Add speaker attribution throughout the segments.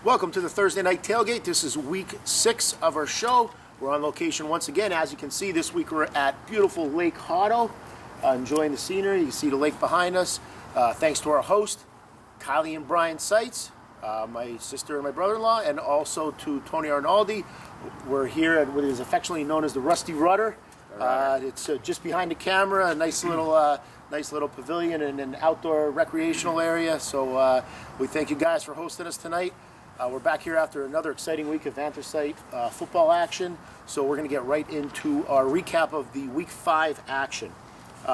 Speaker 1: Welcome to the Thursday Night Tailgate. This is week 6 of our show. We're on location once again. As you can see, this week we're at beautiful Lake Hotto, enjoying the scenery. You can see the lake behind us. Thanks to our host, Kylie and Brian Seitz, my sister and my brother-in-law, and also to Tony Arnaldi. We're here at what is affectionately known as the Rusty Rudder. It's just behind the camera, a nice little pavilion and an outdoor recreational area. So we thank you guys for hosting us tonight. We're back here after another exciting week of anthracite football action. So we're going to get right into our recap of the Week 5 action.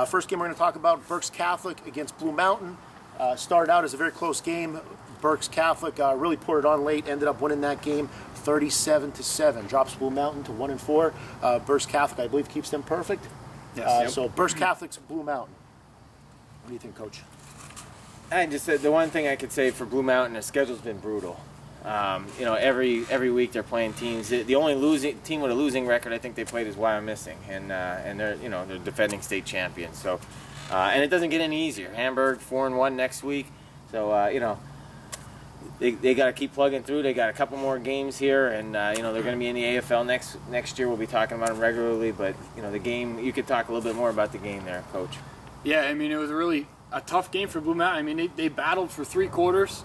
Speaker 1: First game we're going to talk about, Berks Catholic against Blue Mountain. Started out as a very close game. Berks Catholic really poured it on late, ended up winning that game 37-7. Drops Blue Mountain to 1-4. Berks Catholic, I believe, keeps them perfect.
Speaker 2: Yes.
Speaker 1: So Berks Catholic's Blue Mountain. What do you think, Coach?
Speaker 2: I just said the one thing I could say for Blue Mountain, their schedule's been brutal. Every week they're playing teams. The only losing team with a losing record I think they played is Wyomissing, and they're defending state champions. So, and it doesn't get any easier. Hamburg 4-1 next week. So they got to keep plugging through. They got a couple more games here, and they're going to be in the AFL next year. We'll be talking about them regularly. But the game, you could talk a little bit more about the game there, Coach.
Speaker 3: Yeah, I mean, it was really a tough game for Blue Mountain. I mean, they battled for 3 quarters.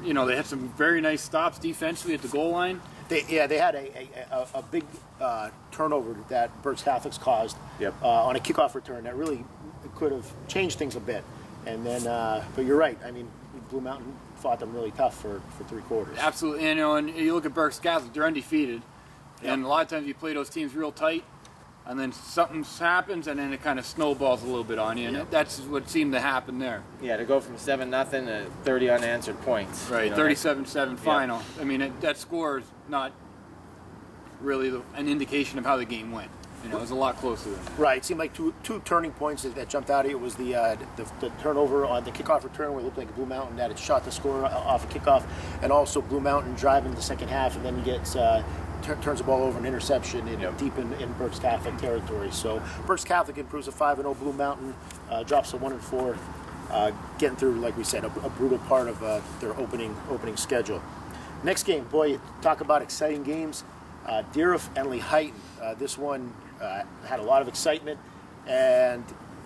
Speaker 3: They had some very nice stops defensively at the goal line.
Speaker 1: They had a big turnover that Berks Catholic's caused on a kickoff return that really could have changed things a bit. And then, but you're right. I mean, Blue Mountain fought them really tough for 3 quarters.
Speaker 3: Absolutely. And you look at Berks Catholic, they're undefeated. Yep. And a lot of times you play those teams real tight, and then something happens, and then it kind of snowballs a little bit on you, and that's what seemed to happen there.
Speaker 2: Yeah, to go from 7-0 to 30 unanswered points.
Speaker 3: Right, 37-7 final. I mean, that score is not really an indication of how the game went. It was a lot closer than that.
Speaker 1: Right, it seemed like two turning points that jumped out at you. It was the turnover on the kickoff return where it looked like Blue Mountain that had shot the score off a kickoff, and also Blue Mountain driving the second half, and then he gets turns the ball over an interception deep in Berks Catholic territory. So Berks Catholic improves to 5-0. Blue Mountain drops to 1-4, getting through, like we said, a brutal part of their opening schedule. Next game, boy, you talk about exciting games. Deerhoff and Lehighton. This one had a lot of excitement, and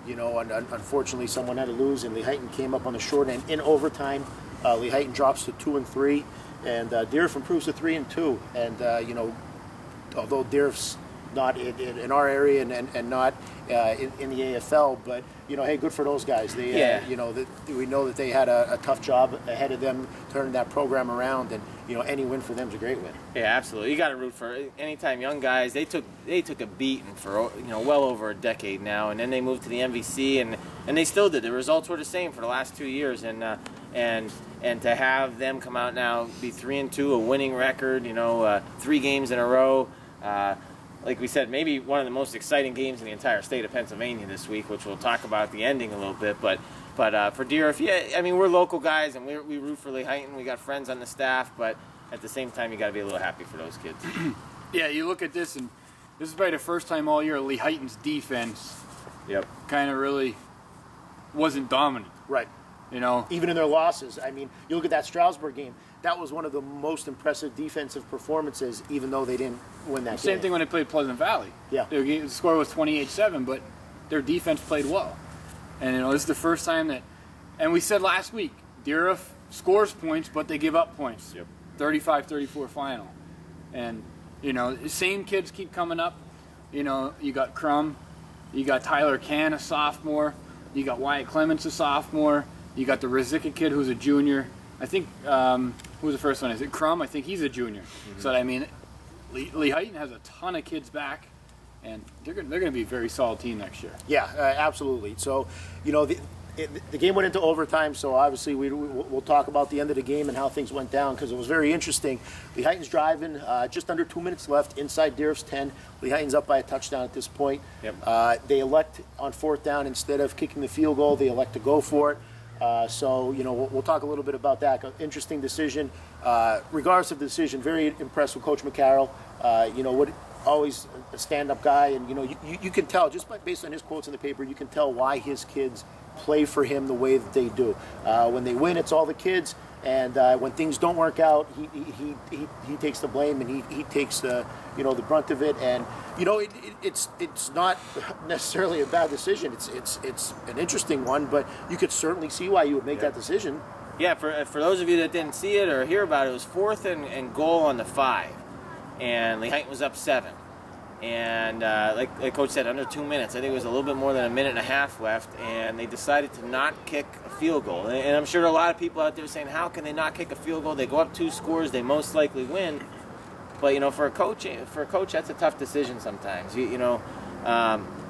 Speaker 1: unfortunately someone had to lose, and Lehighton came up on the short end in overtime. Lehighton drops to 2-3. And Deerhoff improves to 3-2, and although Deerhoff's not in our area and not in the AFL, but hey, good for those guys. They we know that they had a tough job ahead of them turning that program around, and any win for them is a great win.
Speaker 2: Yeah, absolutely. You got to root for anytime young guys. They took a beating for well over a decade now, and then they moved to the MVC, and they still did. The results were the same for the last 2 years, and to have them come out now, be 3-2, a winning record, 3 games in a row. Like we said, maybe one of the most exciting games in the entire state of Pennsylvania this week, which we'll talk about at the ending a little bit. But for Deerhoff, we're local guys, and we root for Lehighton. We got friends on the staff, but at the same time, you got to be a little happy for those kids.
Speaker 3: Yeah, you look at this, and this is probably the first time all year Lehighton's defense kind of really wasn't dominant.
Speaker 1: Right. Even in their losses. I mean, you look at that Stroudsburg game, that was one of the most impressive defensive performances, even though they didn't win that game.
Speaker 3: Same thing when they played Pleasant Valley.
Speaker 1: Yeah.
Speaker 3: The score was 28-7, but their defense played well. And, this is the first time that, and we said last week, Deerhoff scores points, but they give up points. 35-34 final. And, the same kids keep coming up. You got Crum, you got Tyler Can, a sophomore, you got Wyatt Clements, a sophomore, you got the Rizika kid who's a junior. I think, who was the first one? Is it Crum? I think he's a junior. Mm-hmm. So, Lehighton has a ton of kids back, and they're going to be a very solid team next year.
Speaker 1: Yeah, absolutely. So, the game went into overtime, so obviously we'll talk about the end of the game and how things went down, because it was very interesting. Lehighton's driving, just under 2 minutes left, inside Deerhoff's 10. Lehighton's up by a touchdown at this point.
Speaker 2: Yep.
Speaker 1: They elect on 4th down, instead of kicking the field goal, they elect to go for it. We'll talk a little bit about that. Interesting decision. Regardless of the decision, very impressed with Coach McCarroll. Always a stand-up guy, and you can tell just based on his quotes in the paper, you can tell why his kids play for him the way that they do. When they win, it's all the kids. And when things don't work out, he takes the blame, and he takes the the brunt of it. And it's not necessarily a bad decision. It's an interesting one, but you could certainly see why you would make that decision.
Speaker 2: Yeah, for those of you that didn't see it or hear about it, it was 4th and goal on the 5, and Lehighton was up 7. And like Coach said, under 2 minutes. I think it was a little bit more than a minute and a half left, and they decided to not kick a field goal. And I'm sure there are a lot of people out there saying, how can they not kick a field goal? They go up 2 scores, they most likely win. But for a coach, that's a tough decision sometimes.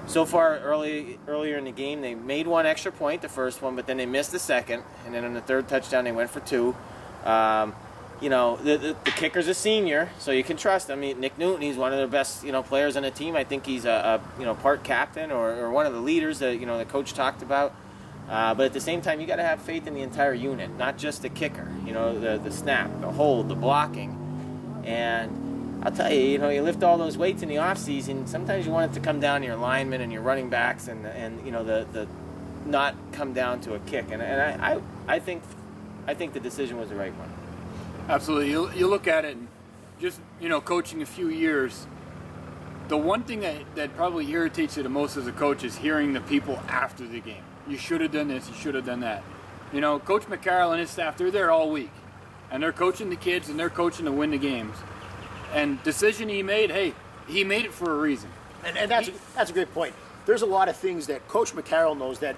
Speaker 2: So far earlier in the game, they made 1 extra point, the first one, but then they missed the second, and then on the 3rd touchdown, they went for 2. The kicker's a senior, so you can trust him. Nick Newton, he's one of the best, players on the team. I think he's a part captain or one of the leaders that, the coach talked about. But at the same time, you got to have faith in the entire unit, not just the kicker. The snap, the hold, the blocking. And I'll tell you, you lift all those weights in the off season. Sometimes you want it to come down to your linemen and your running backs, and the not come down to a kick. And I think the decision was the right one.
Speaker 3: Absolutely. You look at it, and just coaching a few years, the one thing that probably irritates you the most as a coach is hearing the people after the game. You should have done this, you should have done that. Coach McCarroll and his staff, they're there all week, and they're coaching the kids, and they're coaching to win the games. And decision he made, hey, he made it for a reason.
Speaker 1: And that's a great point. There's a lot of things that Coach McCarroll knows that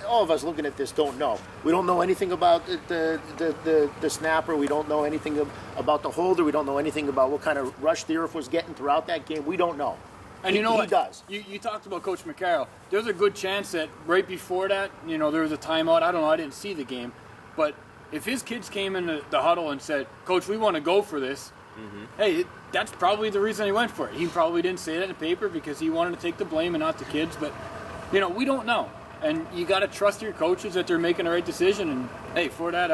Speaker 1: all of us looking at this don't know. We don't know anything about the snapper. We don't know anything about the holder. We don't know anything about what kind of rush Theoref was getting throughout that game. We don't know.
Speaker 3: And what?
Speaker 1: He does.
Speaker 3: You talked about Coach McCarroll. There's a good chance that right before that, there was a timeout. I don't know. I didn't see the game. But if his kids came in the huddle and said, Coach, we want to go for this, hey, that's probably the reason he went for it. He probably didn't say that in the paper because he wanted to take the blame and not the kids. But, we don't know. And you got to trust your coaches that they're making the right decision. And, hey, for that,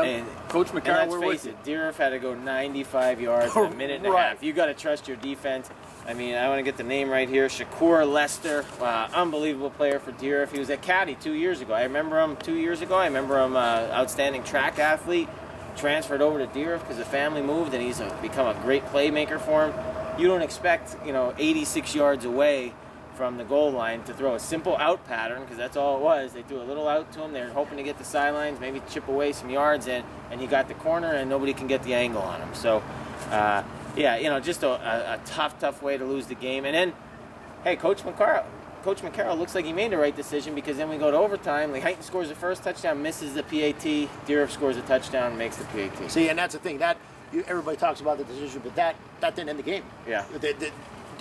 Speaker 3: Coach McCarroll, we're with you.
Speaker 2: Deereff had to go 95 yards in a minute and a half. You got to trust your defense. I want to get the name right here. Shakur Lester, unbelievable player for Deereff. He was at Caddy 2 years ago. I remember him 2 years ago. I remember him outstanding track athlete. Transferred over to Deereff because the family moved, and he's become a great playmaker for him. You don't expect 86 yards away from the goal line to throw a simple out pattern, because that's all it was. They threw a little out to him. They're hoping to get the sidelines, maybe chip away some yards, and he got the corner, and nobody can get the angle on him. So, just a tough way to lose the game. And then, hey, Coach McCarroll looks like he made the right decision, because then we go to overtime. Lehighton scores the first touchdown, misses the PAT. Deereff scores a touchdown, makes the PAT.
Speaker 1: See, and that's the thing. Everybody talks about the decision, but that didn't end the game.
Speaker 2: Yeah.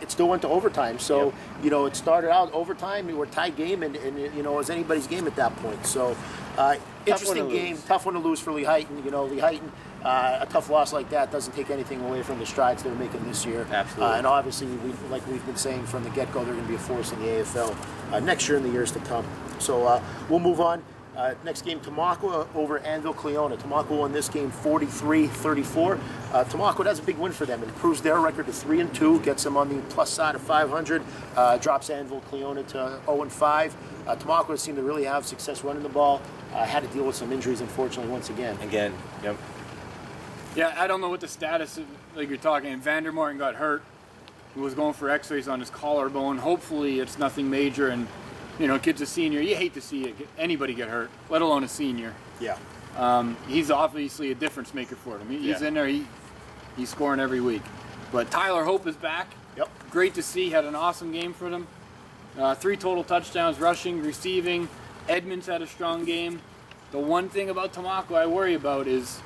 Speaker 1: It still went to overtime. So, it started out overtime. We were tied game, and it was anybody's game at that point. So, interesting game. Tough one to lose for Lehighton. Lehighton, a tough loss like that doesn't take anything away from the strides they're making this year.
Speaker 2: Absolutely.
Speaker 1: And obviously, like we've been saying from the get-go, they're going to be a force in the AFL next year and the years to come. So we'll move on. Next game, Tamaqua over Anvil Cleona. Tamaqua won this game 43-34. Tamaqua, that's a big win for them. It improves their record to 3-2, gets them on the plus side of 500, drops Anvil Cleona to 0-5. Tamaqua seemed to really have success running the ball. Had to deal with some injuries, unfortunately, once again.
Speaker 2: Yep.
Speaker 3: Yeah, I don't know what the status of, like you're talking. Vandermorten got hurt. He was going for x-rays on his collarbone. Hopefully it's nothing major, and kid's a senior. You hate to see anybody get hurt, let alone a senior.
Speaker 1: Yeah.
Speaker 3: He's obviously a difference maker for them. He's in there. He's scoring every week. But Tyler Hope is back.
Speaker 1: Yep.
Speaker 3: Great to see. Had an awesome game for them. 3 total touchdowns, rushing, receiving. Edmonds had a strong game. The one thing about Tamaqua I worry about is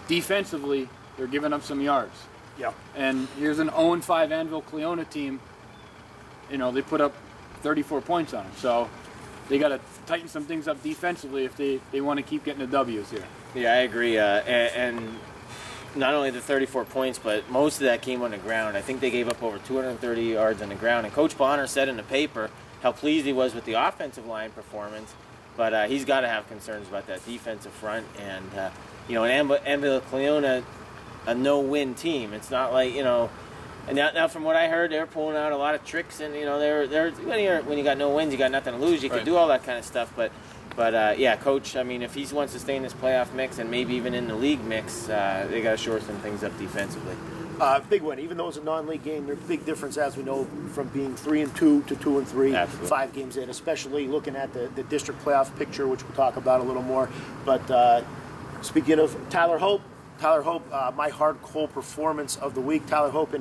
Speaker 3: defensively, they're giving up some yards.
Speaker 1: Yep.
Speaker 3: And here's an 0-5 Anvil Cleona team. They put up 34 points on them. So they got to tighten some things up defensively if they want to keep getting the W's here.
Speaker 2: Yeah, I agree. And not only the 34 points, but most of that came on the ground. I think they gave up over 230 yards on the ground. And Coach Bonner said in the paper how pleased he was with the offensive line performance, but he's got to have concerns about that defensive front. And, Anvil Cleona, a no-win team. It's not like, and now from what I heard, they're pulling out a lot of tricks, and they're when you got no wins, you got nothing to lose. You can do all that kind of stuff, but yeah, Coach, I mean, if he wants to stay in this playoff mix and maybe even in the league mix, they got to shore some things up defensively.
Speaker 1: Big win. Even though it's a non-league game, there's a big difference, as we know, from being 3-2 to 2-3,
Speaker 2: Absolutely.
Speaker 1: 5 games in, especially looking at the district playoff picture, which we'll talk about a little more. But speaking of Tyler Hope, my hard coal performance of the week. Tyler Hope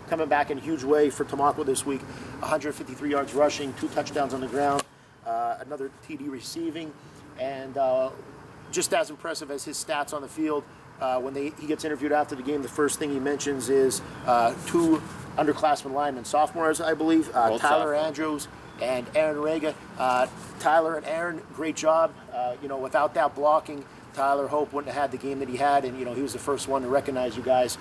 Speaker 1: coming back in a huge way for Tamaqua this week. 153 yards rushing, 2 touchdowns on the ground, another TD receiving, and just as impressive as his stats on the field. When he gets interviewed after the game, the first thing he mentions is 2 underclassmen linemen, sophomores, I believe, Tyler Andrews and Aaron Rega. Tyler and Aaron, great job. Without that blocking, Tyler Hope wouldn't have had the game that he had, and he was the first one to recognize you guys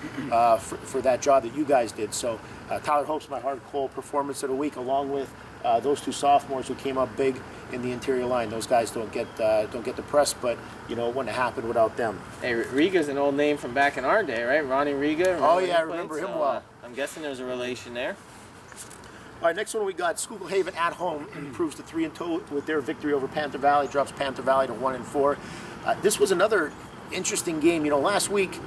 Speaker 1: for that job that you guys did. So Tyler Hope's my hard coal performance of the week, along with those 2 sophomores who came up big in the interior line. Those guys don't get the press, but it wouldn't have happened without them.
Speaker 2: Hey, Riga's an old name from back in our day, right? Ronnie Riga.
Speaker 1: Oh yeah, I remember him well.
Speaker 2: I'm guessing there's a relation there.
Speaker 1: All right, next one we got Schuylkill Haven at home improves to 3-2 with their victory over Panther Valley, drops Panther Valley to 1-4. This was another interesting game. Last week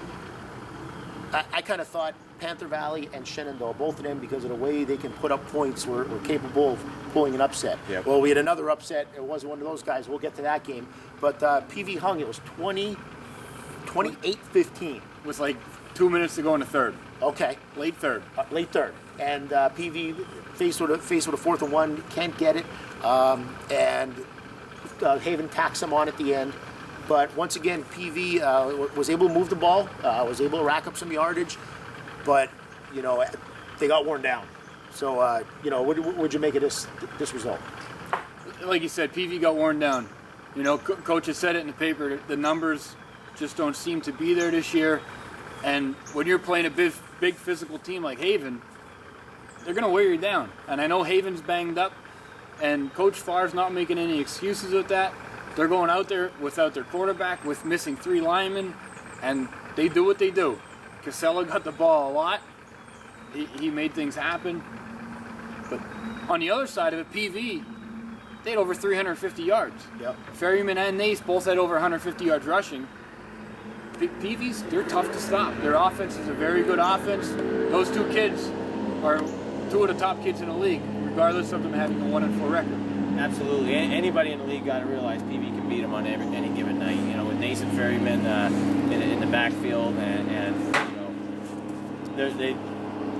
Speaker 1: I kind of thought Panther Valley and Shenandoah, both of them, because of the way they can put up points, were capable of pulling an upset.
Speaker 2: Yep.
Speaker 1: Well, we had another upset. It wasn't one of those guys. We'll get to that game. But PV hung. It was 28-15.
Speaker 3: With like 2 minutes to go in the third.
Speaker 1: Okay.
Speaker 3: Late third.
Speaker 1: Late third. And PV faced with a 4th and 1, can't get it. And Haven tacks them on at the end. But once again, PV was able to move the ball, was able to rack up some yardage, but they got worn down. So what would you make of this result?
Speaker 3: Like you said, PV got worn down. Coach has said it in the paper. The numbers just don't seem to be there this year. And when you're playing a big physical team like Haven, they're going to wear you down. And I know Haven's banged up, and Coach Farr's not making any excuses with that. They're going out there without their quarterback, with missing 3 linemen, and they do what they do. Casella got the ball a lot. He made things happen. But on the other side of it, PV, they had over 350 yards.
Speaker 1: Yep.
Speaker 3: Ferryman and Nace both had over 150 yards rushing. PV's, they're tough to stop. Their offense is a very good offense. Those 2 kids are 2 of the top kids in the league, regardless of them having a 1-4 record.
Speaker 2: Absolutely. Anybody in the league got to realize PV can beat them on any given night. With Nace and Ferryman in the backfield, and they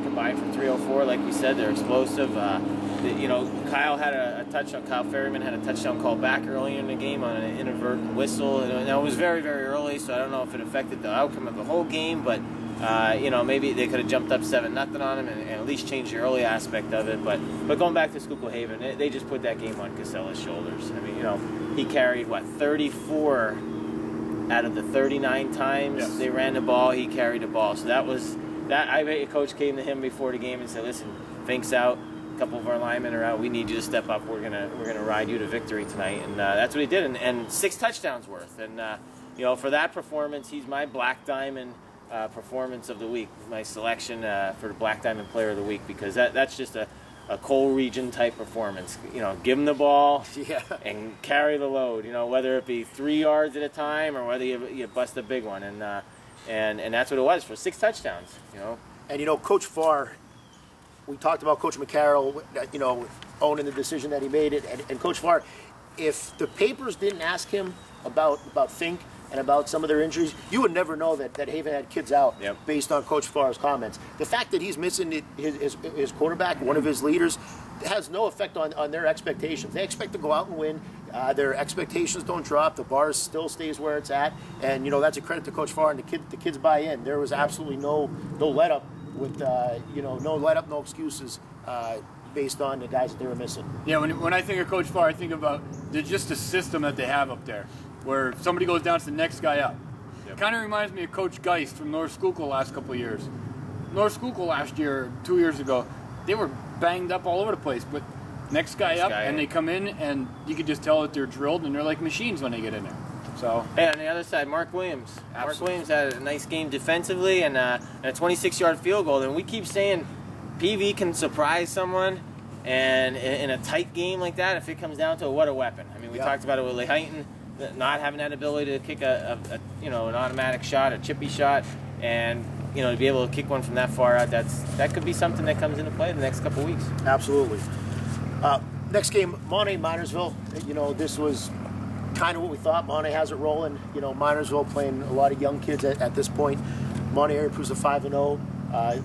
Speaker 2: combine for 304. Like we said, they're explosive. Kyle had a touchdown. Kyle Ferryman had a touchdown call back earlier in the game on an inadvertent whistle. And it was very, very early, so I don't know if it affected the outcome of the whole game, but maybe they could have jumped up 7-0 on him and at least changed the early aspect of it. But going back to Schuylkill Haven, they just put that game on Casella's shoulders. I mean, he carried 34 out of the 39 times they ran the ball. He carried the ball. So that. I bet your coach came to him before the game and said, "Listen, Fink's out. A couple of our linemen are out. We need you to step up. We're gonna ride you to victory tonight." And that's what he did. And 6 touchdowns worth. And for that performance, he's my Black Diamond performance of the week, my selection for the Black Diamond Player of the Week, because that's just a coal region type performance. Give him the ball and carry the load. Whether it be 3 yards at a time or whether you bust a big one, and that's what it was for 6 touchdowns.
Speaker 1: And Coach Farr, we talked about Coach McCarroll, owning the decision that he made it, and Coach Farr, if the papers didn't ask him about Fink and about some of their injuries, you would never know that Haven had kids out based on Coach Farr's comments. The fact that he's missing his quarterback, one of his leaders, has no effect on their expectations. They expect to go out and win. Their expectations don't drop. The bar still stays where it's at. And, that's a credit to Coach Farr, and the kids buy in. There was absolutely no let-up with, no let-up, no excuses based on the guys that they were missing.
Speaker 3: Yeah, when I think of Coach Farr, I think about just the system that they have up there, where if somebody goes down, it's the next guy up. It kind of reminds me of Coach Geist from North Schuylkill the last couple of years. North Schuylkill last year, 2 years ago, they were banged up all over the place, but next guy up, and they come in, and you could just tell that they're drilled, and they're like machines when they get in there. So.
Speaker 2: Hey, on the other side, Mark Williams.
Speaker 3: Absolutely.
Speaker 2: Mark Williams had a nice game defensively and a 26-yard field goal. And we keep saying PV can surprise someone, And in a tight game like that, if it comes down to it, what a weapon. I mean, we talked about it with Lehighton, not having that ability to kick an automatic shot, a chippy shot, and to be able to kick one from that far out, that could be something that comes into play the next couple weeks.
Speaker 1: Absolutely. Next game, Mahanoy Minersville. This was kind of what we thought. Mahanoy has it rolling. Minersville playing a lot of young kids at this point. Mahanoy area proves a 5-0.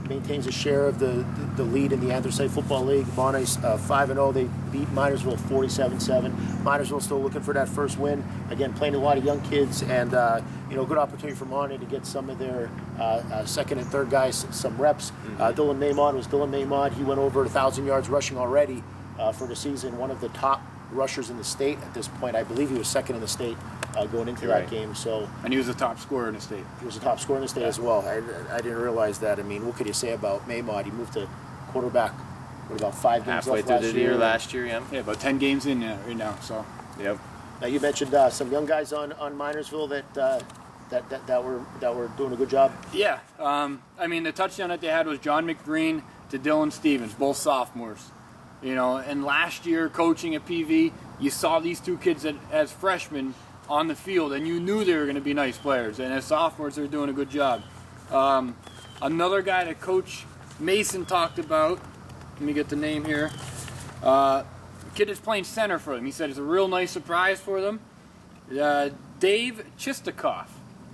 Speaker 1: Maintains a share of the lead in the Anthracite Football League. Mahanoy's 5-0. They beat Minersville 47-7. Minersville still looking for that first win. Again, playing a lot of young kids, and good opportunity for Mahanoy to get some of their second and third guys some reps. Dylan Maymod was Dylan Maymod. He went over 1,000 yards rushing already for the season. One of the top rushers in the state at this point. I believe he was second in the state going into that game.
Speaker 3: And he was the top scorer in the state.
Speaker 1: He was the top scorer in the state as well. I didn't realize that. I mean, what could you say about Maymod? He moved to quarterback about 5 games
Speaker 2: halfway
Speaker 1: left
Speaker 2: through the year last year.
Speaker 3: Yeah, about 10 games in right now. So.
Speaker 2: Yep.
Speaker 1: Now you mentioned some young guys on Minersville that were doing a good job.
Speaker 3: Yeah. The touchdown that they had was John McGreen to Dylan Stevens, both sophomores. And last year coaching at PV, you saw these two kids as freshmen on the field, and you knew they were going to be nice players. And as sophomores, they're doing a good job. Another guy that Coach Mason talked about, let me get the name here. The kid is playing center for them. He said it's a real nice surprise for them. Dave Chistakoff.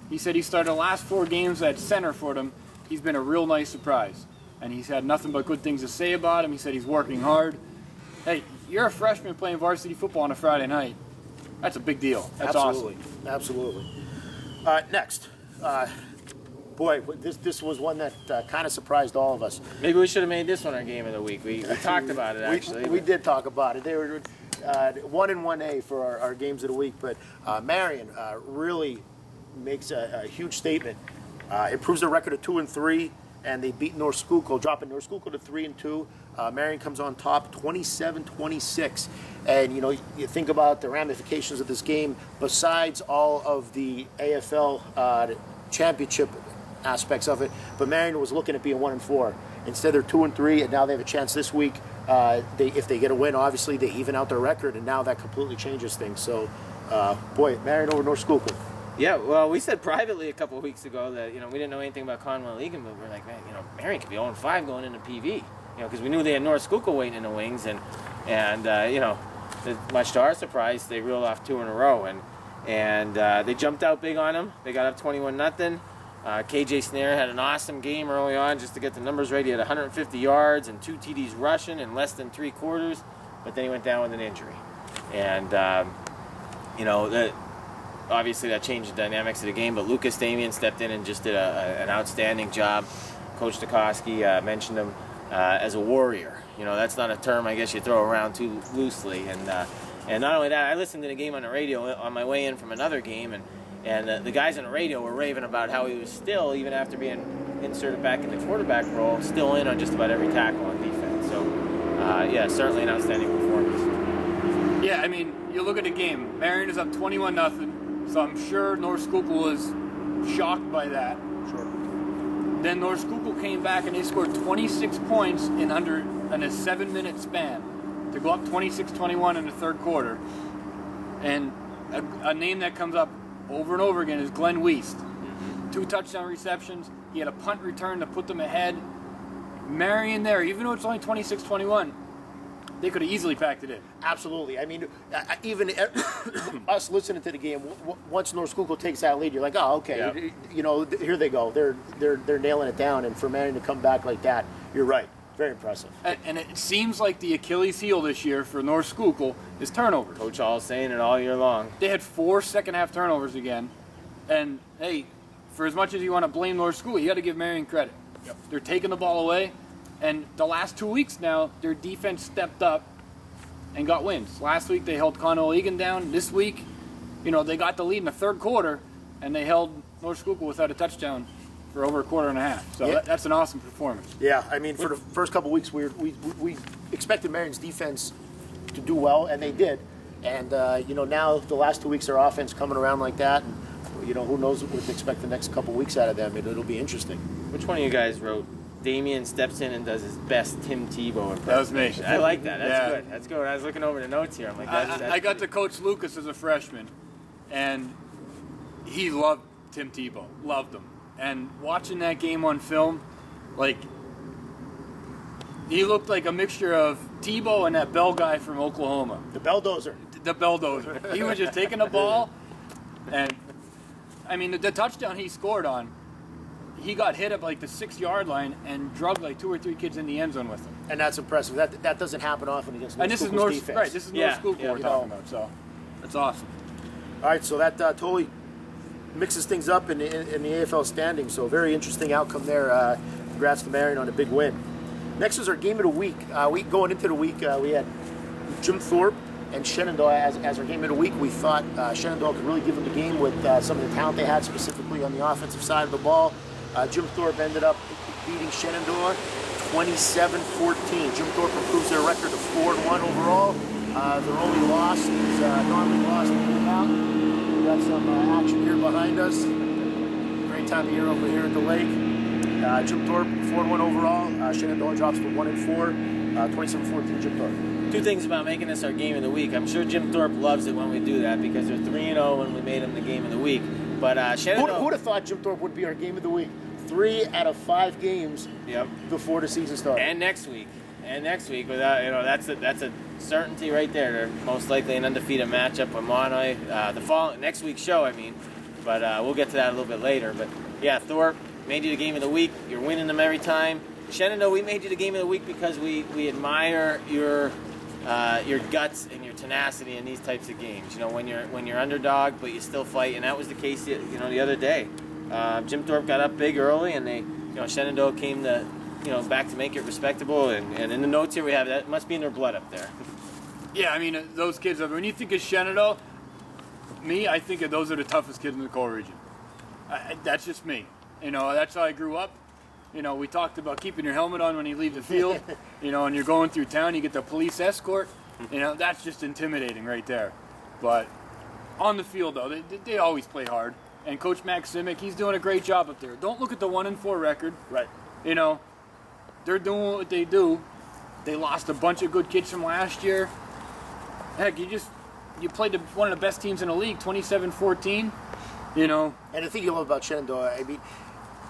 Speaker 3: He said he started the last 4 games at center for them. He's been a real nice surprise. And he's had nothing but good things to say about him. He said he's working hard. Hey, you're a freshman playing varsity football on a Friday night. That's a big deal. That's
Speaker 1: Absolutely.
Speaker 3: awesome.
Speaker 1: Absolutely. Next. This was one that kind of surprised all of us.
Speaker 2: Maybe we should have made this one our game of the week. We talked about it, actually.
Speaker 1: We did talk about it. They were 1 and 1A for our games of the week, but Marian really makes a huge statement. Improves their record of 2 and 3. And they beat North Schuylkill, dropping North Schuylkill to 3 and 2. Marian comes on top, 27-26. And you think about the ramifications of this game. Besides all of the AFL championship aspects of it, but Marian was looking at being 1 and 4. Instead, they're 2 and 3, and now they have a chance this week. If they get a win, obviously they even out their record, and now that completely changes things. So, Marian over North Schuylkill.
Speaker 2: Yeah, well, we said privately a couple of weeks ago that, we didn't know anything about Conwell Egan, but we're like, man, Marian could be 0-5 going into PV, because we knew they had North Schuylkill waiting in the wings, and much to our surprise, they reeled off 2 in a row, and they jumped out big on them. They got up 21-0. KJ Snare had an awesome game early on just to get the numbers right. He had 150 yards and 2 TDs rushing in less than 3 quarters, but then he went down with an injury. And, obviously that changed the dynamics of the game, but Lucas Damian stepped in and just did an outstanding job. Coach Dukoski mentioned him as a warrior. That's not a term I guess you throw around too loosely. And not only that, I listened to the game on the radio on my way in from another game, and the guys on the radio were raving about how he was still, even after being inserted back in the quarterback role, still in on just about every tackle on defense. So, certainly an outstanding performance.
Speaker 3: Yeah, you look at the game. Marian is up 21-0. So I'm sure North Schuylkill was shocked by that.
Speaker 1: Sure.
Speaker 3: Then North Schuylkill came back and they scored 26 points in a 7-minute span to go up 26-21 in the third quarter. And a name that comes up over and over again is Glenn Wiest. 2 touchdown receptions. He had a punt return to put them ahead. Marian there, even though it's only 26-21, they could have easily packed it in.
Speaker 1: Absolutely. Even us listening to the game, once North Schuylkill takes that lead, you're like, oh, okay,
Speaker 2: Yep.
Speaker 1: Here they go. They're nailing it down, and for Marian to come back like that, you're right. Very impressive.
Speaker 3: And it seems like the Achilles heel this year for North Schuylkill is turnovers.
Speaker 2: Coach Hall saying it all year long.
Speaker 3: They had 4 second-half turnovers again. And, hey, for as much as you want to blame North Schuylkill, you got to give Marian credit.
Speaker 1: Yep.
Speaker 3: They're taking the ball away. And the last 2 weeks now, their defense stepped up and got wins. Last week, they held Conwell Egan down. This week, they got the lead in the third quarter, and they held North Schuylkill without a touchdown for over a quarter and a half. So that's an awesome performance.
Speaker 1: Yeah, for the first couple of weeks, we expected Marian's defense to do well, and they did. And, now the last 2 weeks, their offense coming around like that, and, who knows what to expect the next couple of weeks out of them. It'll be interesting.
Speaker 2: Which one of you guys wrote Damien steps in and does his best Tim Tebow impression.
Speaker 3: That was me.
Speaker 2: I like that. That's
Speaker 3: Yeah.
Speaker 2: good. That's good. When I was looking over the notes here, I'm like, that's
Speaker 3: I got to coach Lucas as a freshman, and he loved Tim Tebow. Loved him. And watching that game on film, like, he looked like a mixture of Tebow and that Bell guy from Oklahoma.
Speaker 1: The Belldozer.
Speaker 3: The Belldozer. He was just taking the ball, and, I mean, the touchdown he scored on, he got hit at like the 6-yard line and drugged like 2 or 3 kids in the end zone with him.
Speaker 1: And that's impressive. That doesn't happen often against North
Speaker 3: And this is
Speaker 1: Schuylkill's
Speaker 3: North,
Speaker 1: defense.
Speaker 3: right? This is North Schuylkill we're
Speaker 1: you
Speaker 3: talking
Speaker 1: know.
Speaker 3: about. So that's awesome.
Speaker 1: All right, so that totally mixes things up in the AFL standings. So very interesting outcome there. Congrats to Marian on a big win. Next is our game of the week. Going into the week, we had Jim Thorpe and Shenandoah as our game of the week. We thought Shenandoah could really give them the game with some of the talent they had, specifically on the offensive side of the ball. Jim Thorpe ended up beating Shenandoah 27-14. Jim Thorpe improves their record to 4-1 overall. Their only loss is normally lost in the mountain. We got some action here behind us. Great time of year over here at the lake. Jim Thorpe 4-1 overall. Shenandoah drops to 1-4. 27-14 Jim Thorpe.
Speaker 2: Two things about making this our game of the week. I'm sure Jim Thorpe loves it when we do that because they're 3-0 when we made them the game of the week. But Shenandoah...
Speaker 1: Who would have thought Jim Thorpe would be our game of the week? 3 out of 5 games before the season started.
Speaker 2: And next week, without that's a certainty right there. They're most likely an undefeated matchup with Mahanoy. Next week's show, I mean. But we'll get to that a little bit later. But yeah, Thorpe made you the game of the week. You're winning them every time. Shenandoah, we made you the game of the week because we admire your guts and your tenacity in these types of games. You know, when you're underdog, but you still fight, and that was the case. The other day, Jim Thorpe got up big early, and Shenandoah came back to make it respectable. And in the notes here we have that must be in their blood up there.
Speaker 3: Yeah, I mean those kids. When you think of Shenandoah, I think of those are the toughest kids in the core region. That's just me. That's how I grew up. We talked about keeping your helmet on when you leave the field. And you're going through town, you get the police escort. That's just intimidating right there. But on the field, though, they always play hard. And Coach Max Simic, he's doing a great job up there. Don't look at the 1-4 record.
Speaker 1: Right.
Speaker 3: They're doing what they do. They lost a bunch of good kids from last year. Heck, you played one of the best teams in the league, 27-14.
Speaker 1: And the thing you love about Shenandoah, I mean,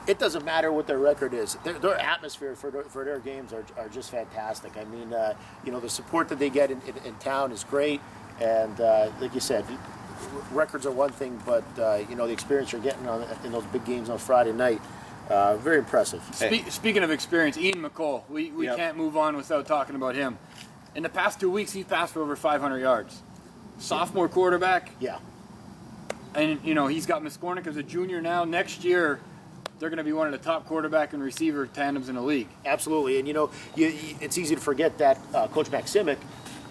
Speaker 1: it doesn't matter what their record is. Their atmosphere for their games are just fantastic. I mean, the support that they get in town is great. And like you said, records are one thing, but the experience you're getting in those big games on Friday night, very impressive.
Speaker 3: Speaking of experience, Ian McCall, we can't move on without talking about him. In the past 2 weeks, he's passed for over 500 yards. Sophomore quarterback.
Speaker 1: Yeah.
Speaker 3: And, he's got Miskornik as a junior now. Next year, they're going to be one of the top quarterback and receiver tandems in the league.
Speaker 1: Absolutely. And, it's easy to forget that Coach Max Simic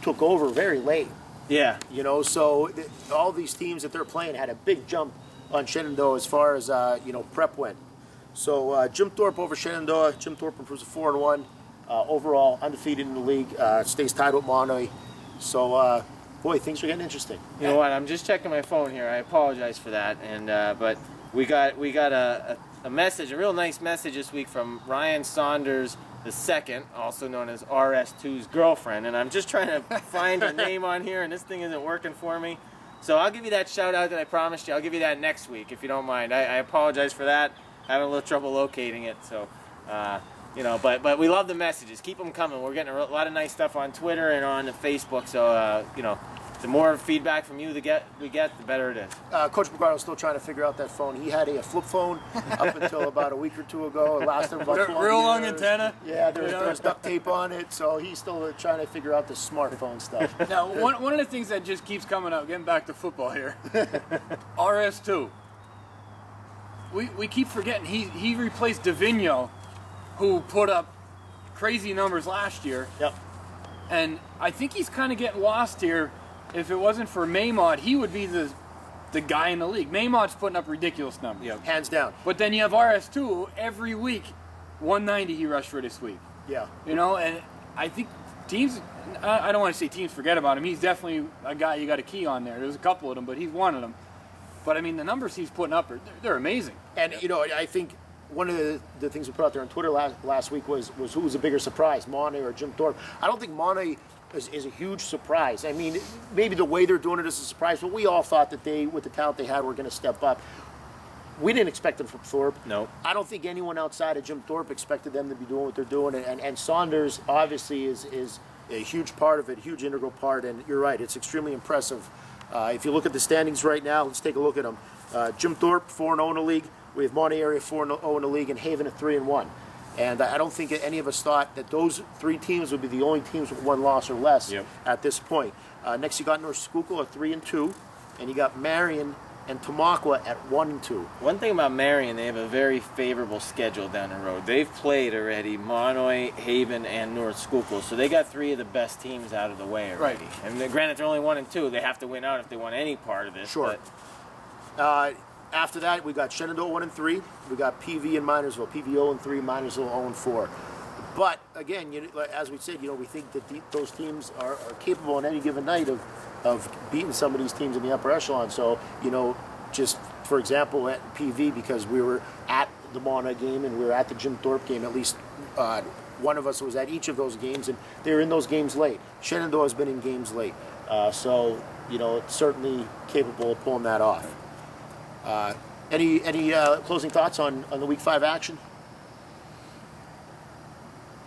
Speaker 1: took over very late.
Speaker 2: Yeah.
Speaker 1: So all these teams that they're playing had a big jump on Shenandoah as far as, prep went. So Jim Thorpe over Shenandoah. Jim Thorpe improves to 4-1. Overall, undefeated in the league. Stays tied with Mahanoy. So, boy, things are getting interesting.
Speaker 2: You know what? I'm just checking my phone here. I apologize for that. And but we got a message, a real nice message this week from Ryan Saunders II, also known as RS2's girlfriend. And I'm just trying to find her name on here, and this thing isn't working for me. So I'll give you that shout out that I promised you. I'll give you that next week if you don't mind. I apologize for that. Having a little trouble locating it. So. But we love the messages. Keep them coming. We're getting a lot of nice stuff on Twitter and on Facebook. So, the more feedback from you we get, the better it is.
Speaker 1: Coach McGuire's still trying to figure out that phone. He had a flip phone up until about a week or two ago. It lasted about 12
Speaker 3: real
Speaker 1: years.
Speaker 3: long antenna.
Speaker 1: Yeah, there was duct tape on it. So he's still trying to figure out the smartphone stuff.
Speaker 3: Now, one of the things that just keeps coming up, getting back to football here, RS2. We keep forgetting he replaced Davigno, who put up crazy numbers last year.
Speaker 1: Yep.
Speaker 3: And I think he's kind of getting lost here. If it wasn't for Maymod, he would be the guy in the league. Maymod's putting up ridiculous numbers.
Speaker 1: Yep. Hands down.
Speaker 3: But then you have RS2 every week, 190 he rushed for this week.
Speaker 1: Yeah.
Speaker 3: And I think teams, I don't want to say teams forget about him. He's definitely a guy you got a key on there. There's a couple of them, but he's one of them. But I mean, the numbers he's putting up, they're amazing.
Speaker 1: And, I think one of the things we put out there on Twitter last week was who was a bigger surprise, Mahanoy or Jim Thorpe. I don't think Mahanoy is a huge surprise. I mean, maybe the way they're doing it is a surprise, but we all thought that they, with the talent they had, were going to step up. We didn't expect them from Thorpe.
Speaker 2: No.
Speaker 1: I don't think anyone outside of Jim Thorpe expected them to be doing what they're doing. And Saunders obviously is a huge part of it, huge integral part. And you're right, it's extremely impressive. If you look at the standings right now, let's take a look at them. Jim Thorpe 4-0 in the league. We have Monty area 4-0 in the league, and Haven at 3-1. And I don't think any of us thought that those three teams would be the only teams with one loss or less at this point. Next, you got North Schuylkill at 3-2, and you got Marian and Tamaqua at 1-2.
Speaker 2: One thing about Marian, they have a very favorable schedule down the road. They've played already Mahanoy, Haven, and North Schuylkill, so they got three of the best teams out of the way already.
Speaker 3: Right.
Speaker 2: And granted, they're only 1-2. They have to win out if they want any part of this.
Speaker 1: Sure.
Speaker 2: But
Speaker 1: After that, we got Shenandoah 1-3. We got PV and Minersville. PV 0-3, Minersville 0-4. But again, as we said, we think that those teams are capable on any given night of beating some of these teams in the upper echelon. So, just for example, at PV, because we were at the Mahanoy game and we were at the Jim Thorpe game, at least one of us was at each of those games, and they were in those games late. Shenandoah has been in games late. So, it's certainly capable of pulling that off. Any closing thoughts on the Week 5 action?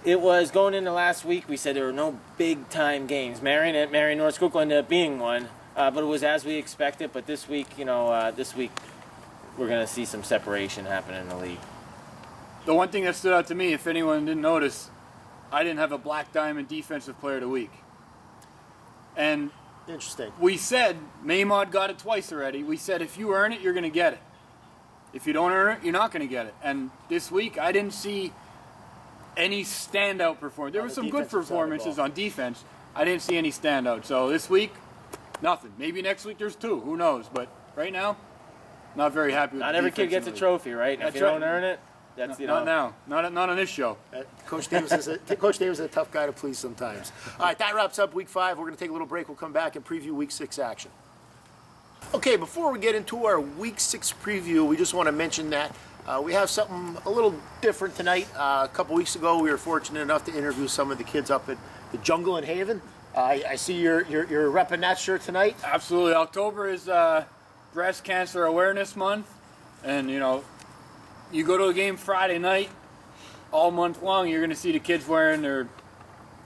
Speaker 2: it was going into last week. We said there were no big-time games. Marian North Schuylkill ended up being one, but it was as we expected. But this week, this week we're going to see some separation happen in the league.
Speaker 3: The one thing that stood out to me, if anyone didn't notice, I didn't have a Black Diamond Defensive Player of the Week. And
Speaker 1: interesting.
Speaker 3: We said, Maymod got it twice already. We said if you earn it, you're going to get it. If you don't earn it, you're not going to get it. And this week, I didn't see any standout performance. There were some good performances on defense. I didn't see any standout. So this week, nothing. Maybe next week there's two. Who knows? But right now, not very happy with
Speaker 2: Not
Speaker 3: the
Speaker 2: every kid gets a trophy, right? If you don't earn it, that's
Speaker 3: not now. Not on this show.
Speaker 1: Coach Davis is a tough guy to please sometimes. All right, that wraps up Week 5. We're going to take a little break. We'll come back and preview Week 6 action. Okay, before we get into our Week 6 preview, we just want to mention that we have something a little different tonight. A couple weeks ago, we were fortunate enough to interview some of the kids up at the Jungle in Haven. I see you're repping that shirt tonight.
Speaker 3: Absolutely. October is Breast Cancer Awareness Month, and you go to a game Friday night, all month long, you're going to see the kids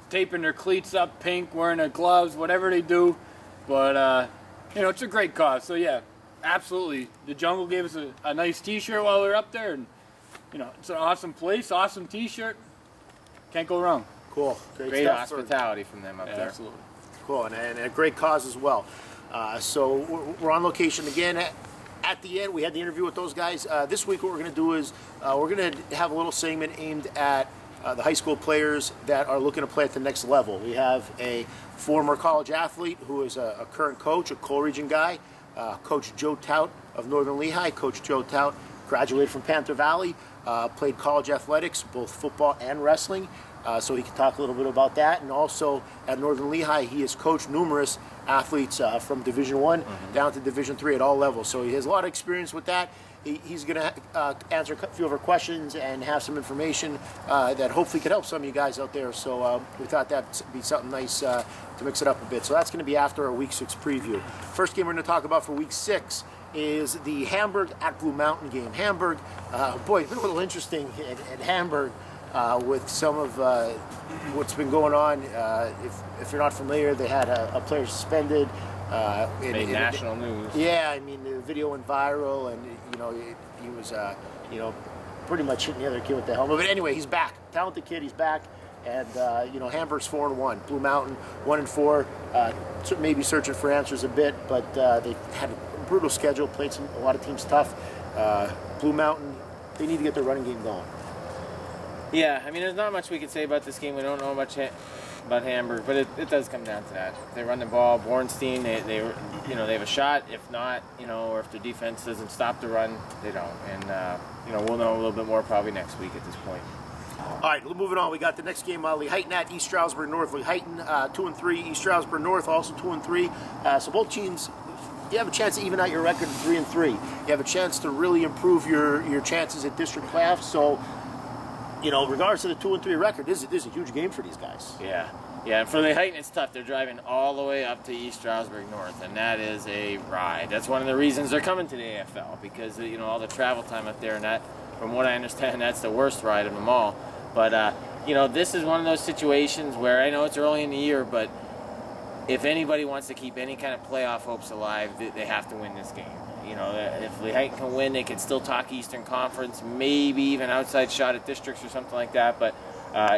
Speaker 3: taping their cleats up pink, wearing their gloves, whatever they do. But, it's a great cause. So, yeah, absolutely. The Jungle gave us a nice T-shirt while we were up there. And, it's an awesome place, awesome T-shirt. Can't go wrong.
Speaker 1: Cool.
Speaker 2: Great hospitality from them up there.
Speaker 3: Absolutely.
Speaker 1: Cool, and a great cause as well. So we're on location again. At the end, we had the interview with those guys. This week, what we're going to do is we're going to have a little segment aimed at the high school players that are looking to play at the next level. We have a former college athlete who is a current coach, a co-region guy, Coach Joe Tout of Northern Lehigh. Coach Joe Tout graduated from Panther Valley, played college athletics, both football and wrestling. So he can talk a little bit about that. And also at Northern Lehigh, he has coached numerous athletes from Division I down to Division III at all levels. So he has a lot of experience with that. He's going to answer a few of our questions and have some information that hopefully could help some of you guys out there. So we thought that'd be something nice to mix it up a bit. So that's going to be after our Week 6 preview. First game we're going to talk about for Week 6 is the Hamburg at Blue Mountain game. Hamburg, boy, it's been a little interesting at Hamburg. With some of what's been going on. If you're not familiar, they had a player suspended.
Speaker 2: Made national news.
Speaker 1: Yeah, I mean, the video went viral, and, he was, pretty much hitting the other kid with the helmet. But anyway, he's back. Talented kid, he's back. And, Hamburg's 4-1. Blue Mountain, 1-4. Maybe searching for answers a bit, but they had a brutal schedule, played a lot of teams tough. Blue Mountain, they need to get their running game going.
Speaker 2: Yeah, I mean, there's not much we can say about this game. We don't know much about Hamburg, but it does come down to that. If they run the ball, Bornstein, they have a shot. If not, or if the defense doesn't stop the run, they don't. And we'll know a little bit more probably next week at this point.
Speaker 1: All right, moving on. We got the next game, Lehighton at East Stroudsburg North. Lehighton 2-3, East Stroudsburg North also 2-3. So both teams you have a chance to even out your record 3-3. You have a chance to really improve your chances at district playoffs. So, regardless of the 2-3 record, this is a huge game for these guys.
Speaker 2: Yeah. Yeah, and for the Heighton, it's tough. They're driving all the way up to East Stroudsburg North, and that is a ride. That's one of the reasons they're coming to the AFL, because all the travel time up there, and that, from what I understand, that's the worst ride of them all. But this is one of those situations where I know it's early in the year, but if anybody wants to keep any kind of playoff hopes alive, they have to win this game. If the Heighton can win, they can still talk Eastern Conference, maybe even outside shot at districts or something like that. But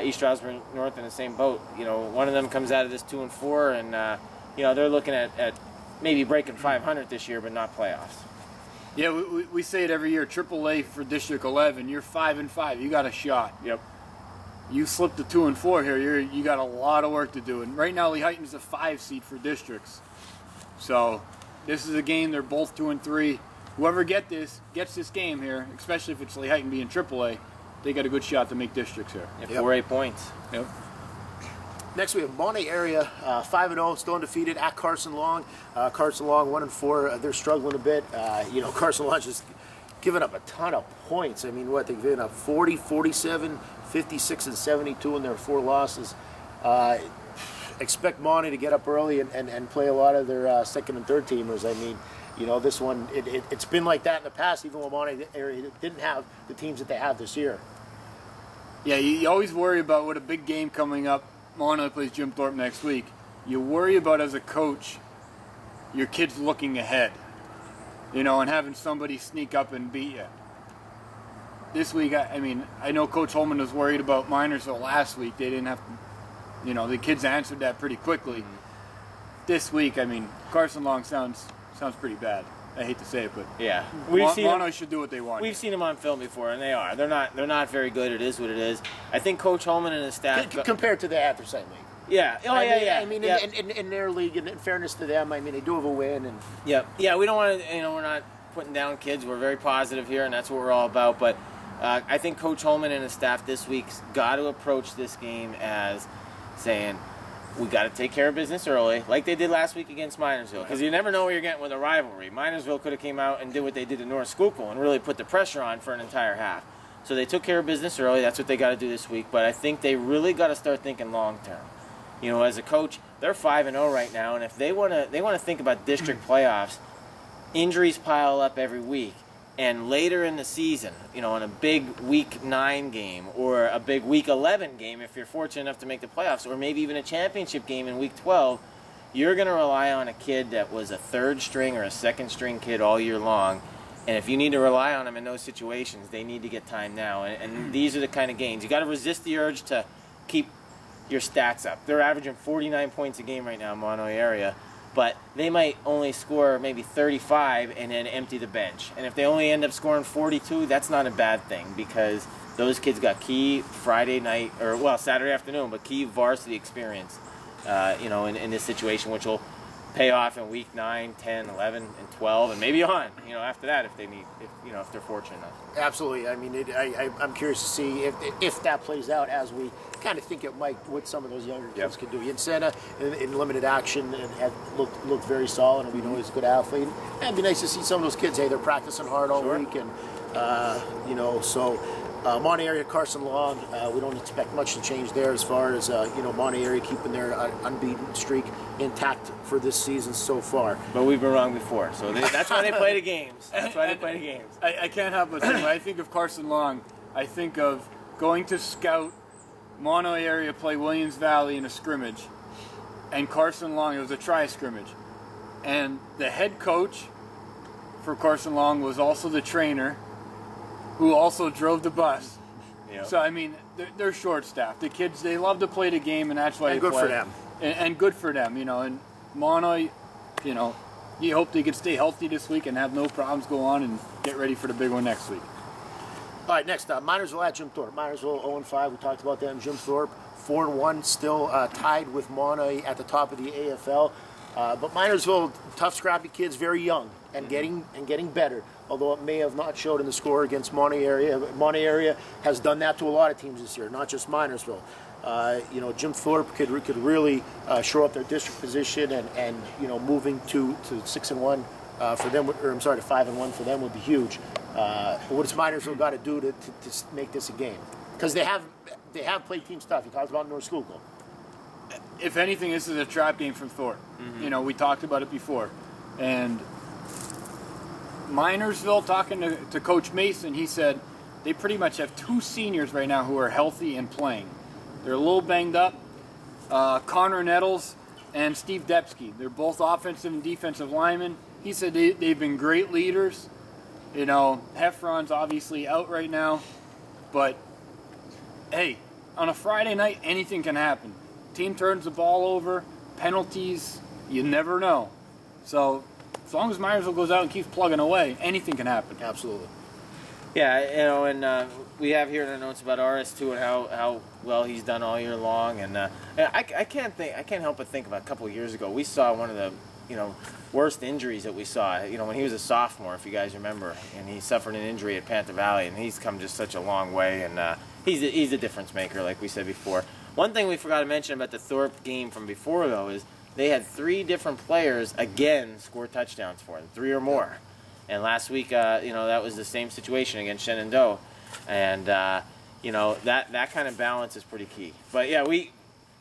Speaker 2: East Stroudsburg North in the same boat. One of them comes out of this 2-4, and they're looking at maybe breaking 500 this year, but not playoffs.
Speaker 3: Yeah, we say it every year. AAA for District 11, you're 5-5. You got a shot.
Speaker 2: Yep.
Speaker 3: You slip to 2-4 here. You got a lot of work to do. And right now, Lehigh is a 5 seed for districts. So this is a game. They're both 2-3. Whoever gets this game here, especially if it's Lehigh being AAA, they got a good shot to make districts here.
Speaker 2: Yeah, 4 8 points.
Speaker 3: Yep.
Speaker 1: Next, we have Mahanoy area, 5-0, still undefeated at Carson Long. Carson Long 1-4. They're struggling a bit. Carson Long just giving up a ton of points. I mean, they've given up 40, 47, 56, and 72 in their 4 losses. Expect Mahanoy to get up early and play a lot of their second and third teamers. I mean, this one, it's been like that in the past, even when Mahanoy area didn't have the teams that they have this year.
Speaker 3: Yeah, you always worry about what a big game coming up. Mahanoy plays Jim Thorpe next week. You worry about, as a coach, your kids looking ahead, and having somebody sneak up and beat you. This week, I know Coach Holman was worried about Minersville last week. They didn't have to, the kids answered that pretty quickly. This week, Carson Long sounds pretty bad. I hate to say it, but
Speaker 2: yeah,
Speaker 3: Mahanoy should do what they want.
Speaker 2: We've seen them on film before, and they are. They're not very good. It is what it is. I think Coach Holman and his staff
Speaker 1: compared to the Atherton League.
Speaker 2: Yeah.
Speaker 1: In their league, and in fairness to them, they do have a win. And
Speaker 2: yeah. We don't want to. We're not putting down kids. We're very positive here, and that's what we're all about. But I think Coach Holman and his staff this week's got to approach this game as saying, we got to take care of business early, like they did last week against Minersville, because you never know what you're getting with a rivalry. Minersville could have came out and did what they did to North Schuylkill and really put the pressure on for an entire half. So they took care of business early. That's what they got to do this week. But I think they really got to start thinking long term. As a coach, they're 5-0 right now, and if they want to think about district playoffs, injuries pile up every week. And later in the season, in a big Week 9 game or a big Week 11 game, if you're fortunate enough to make the playoffs, or maybe even a championship game in Week 12, you're going to rely on a kid that was a third string or a second string kid all year long. And if you need to rely on them in those situations, they need to get time now. And these are the kind of games. You got to resist the urge to keep your stats up. They're averaging 49 points a game right now in Mahanoy area. But they might only score maybe 35 and then empty the bench. And if they only end up scoring 42, that's not a bad thing, because those kids got key Saturday afternoon, but key varsity experience, in this situation, which will pay off in Week 9, 10, 11, and 12, and maybe on, after that if they're fortunate enough.
Speaker 1: Absolutely. I'm curious to see if that plays out as we kind of think it might, what some of those younger kids can do. Yansena in limited action and have looked very solid, and we know he's a good athlete. And it'd be nice to see some of those kids. Hey, they're practicing hard all week, and Mahanoy area, Carson Long, we don't expect much to change there as far as Mahanoy area keeping their unbeaten streak intact for this season so far.
Speaker 2: But we've been wrong before, so that's why they play the games.
Speaker 3: I can't help but think, when I think of Carson Long, I think of going to scout Mahanoy area play Williams Valley in a scrimmage, and Carson Long, it was a tri-scrimmage, and the head coach for Carson Long was also the trainer, who also drove the bus. Yep. So, they're short-staffed. The kids, they love to play the game, and that's why they play.
Speaker 1: And good for them.
Speaker 3: And good for them, And Mahanoy, you hope they can stay healthy this week and have no problems go on and get ready for the big one next week.
Speaker 1: All right, next up, Minersville at Jim Thorpe. Minersville 0-5. We talked about that in Jim Thorpe. 4-1, still tied with Mahanoy at the top of the AFL. But Minersville, tough, scrappy kids, very young and getting better. Although it may have not showed in the score against Mahanoy area. Mahanoy area has done that to a lot of teams this year, not just Minersville. Jim Thorpe could really shore up their district position and moving to 6-1 for them, or I'm sorry, to 5-1 for them would be huge. What does Minersville got to do to make this a game? Because they have played team stuff. He talks about North Schuylkill.
Speaker 3: If anything, this is a trap game from Thorpe.
Speaker 2: Mm-hmm.
Speaker 3: We talked about it before. And Minersville, talking to Coach Mason, he said they pretty much have 2 seniors right now who are healthy and playing. They're a little banged up. Connor Nettles and Steve Depsky. They're both offensive and defensive linemen. He said they've been great leaders. Heffron's obviously out right now. But, hey, on a Friday night, anything can happen. Team turns the ball over, penalties, you never know. So as long as Minersville goes out and keeps plugging away, anything can happen.
Speaker 1: Absolutely.
Speaker 2: Yeah, and we have here in our notes about RS2 and how well he's done all year long. And I can't help but think about a couple of years ago, we saw one of the worst injuries that we saw. When he was a sophomore, if you guys remember, and he suffered an injury at Panther Valley, and he's come just such a long way. And he's a difference maker, like we said before. One thing we forgot to mention about the Thorpe game from before, though, is they had 3 different players again score touchdowns for them, 3 or more. And last week, that was the same situation against Shenandoah. And, that kind of balance is pretty key. But, yeah,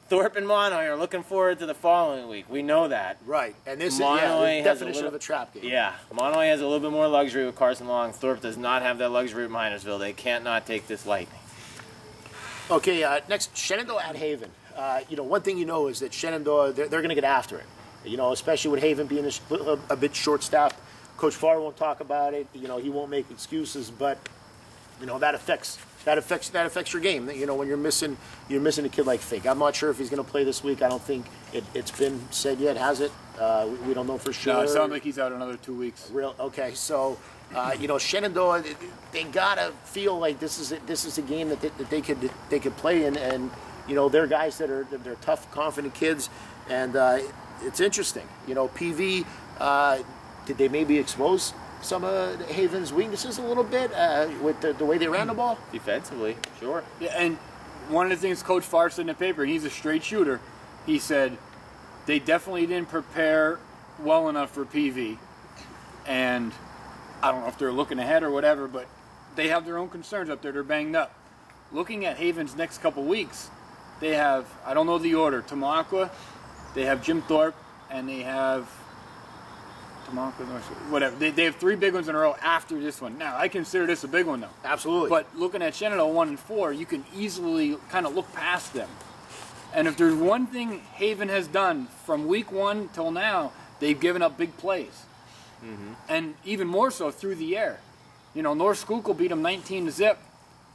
Speaker 2: Thorpe and Mahanoy are looking forward to the following week. We know that.
Speaker 1: Right. And this is
Speaker 2: Mahanoy
Speaker 1: the definition of a trap game.
Speaker 2: Yeah. Mahanoy has a little bit more luxury with Carson Long. Thorpe does not have that luxury at Minersville. They can't not take this lightly.
Speaker 1: Okay, next, Shenandoah at Haven. One thing is that Shenandoah, they're going to get after it. Especially with Haven being a bit short-staffed. Coach Farr won't talk about it. He won't make excuses, but that affects your game. When you're missing a kid like Fink. I'm not sure if he's going to play this week. I don't think it's been said yet, has it? We don't know for sure.
Speaker 3: No, it sounds like he's out another 2 weeks.
Speaker 1: Okay, so Shenandoah, they gotta feel like this is a game that they could play in, and they're guys they're tough, confident kids, and it's interesting. PV, did they maybe expose some of Haven's weaknesses a little bit with the way they ran the ball?
Speaker 2: Defensively, sure.
Speaker 3: Yeah, and one of the things Coach Farr said in the paper, he's a straight shooter. He said they definitely didn't prepare well enough for PV, and I don't know if they're looking ahead or whatever, but they have their own concerns up there. They're banged up. Looking at Haven's next couple weeks, they have, I don't know the order, Tamaqua, they have Jim Thorpe, and they have Tamaqua, whatever. They have 3 big ones in a row after this one. Now, I consider this a big one, though.
Speaker 1: Absolutely.
Speaker 3: But looking at Shenandoah 1 and 4, you can easily kind of look past them. And if there's one thing Haven has done from week 1 till now, they've given up big plays. Mm-hmm. And even more so through the air. North Schuylkill beat them 19-0,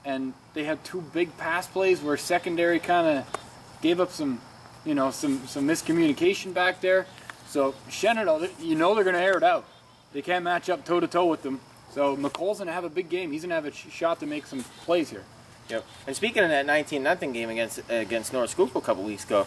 Speaker 3: and they had 2 big pass plays where secondary kind of gave up some miscommunication back there. So Shenandoah, they're going to air it out. They can't match up toe-to-toe with them. So McColl's going to have a big game. He's going to have a shot to make some plays here.
Speaker 2: Yep. And speaking of that 19-0 game against North Schuylkill a couple weeks ago,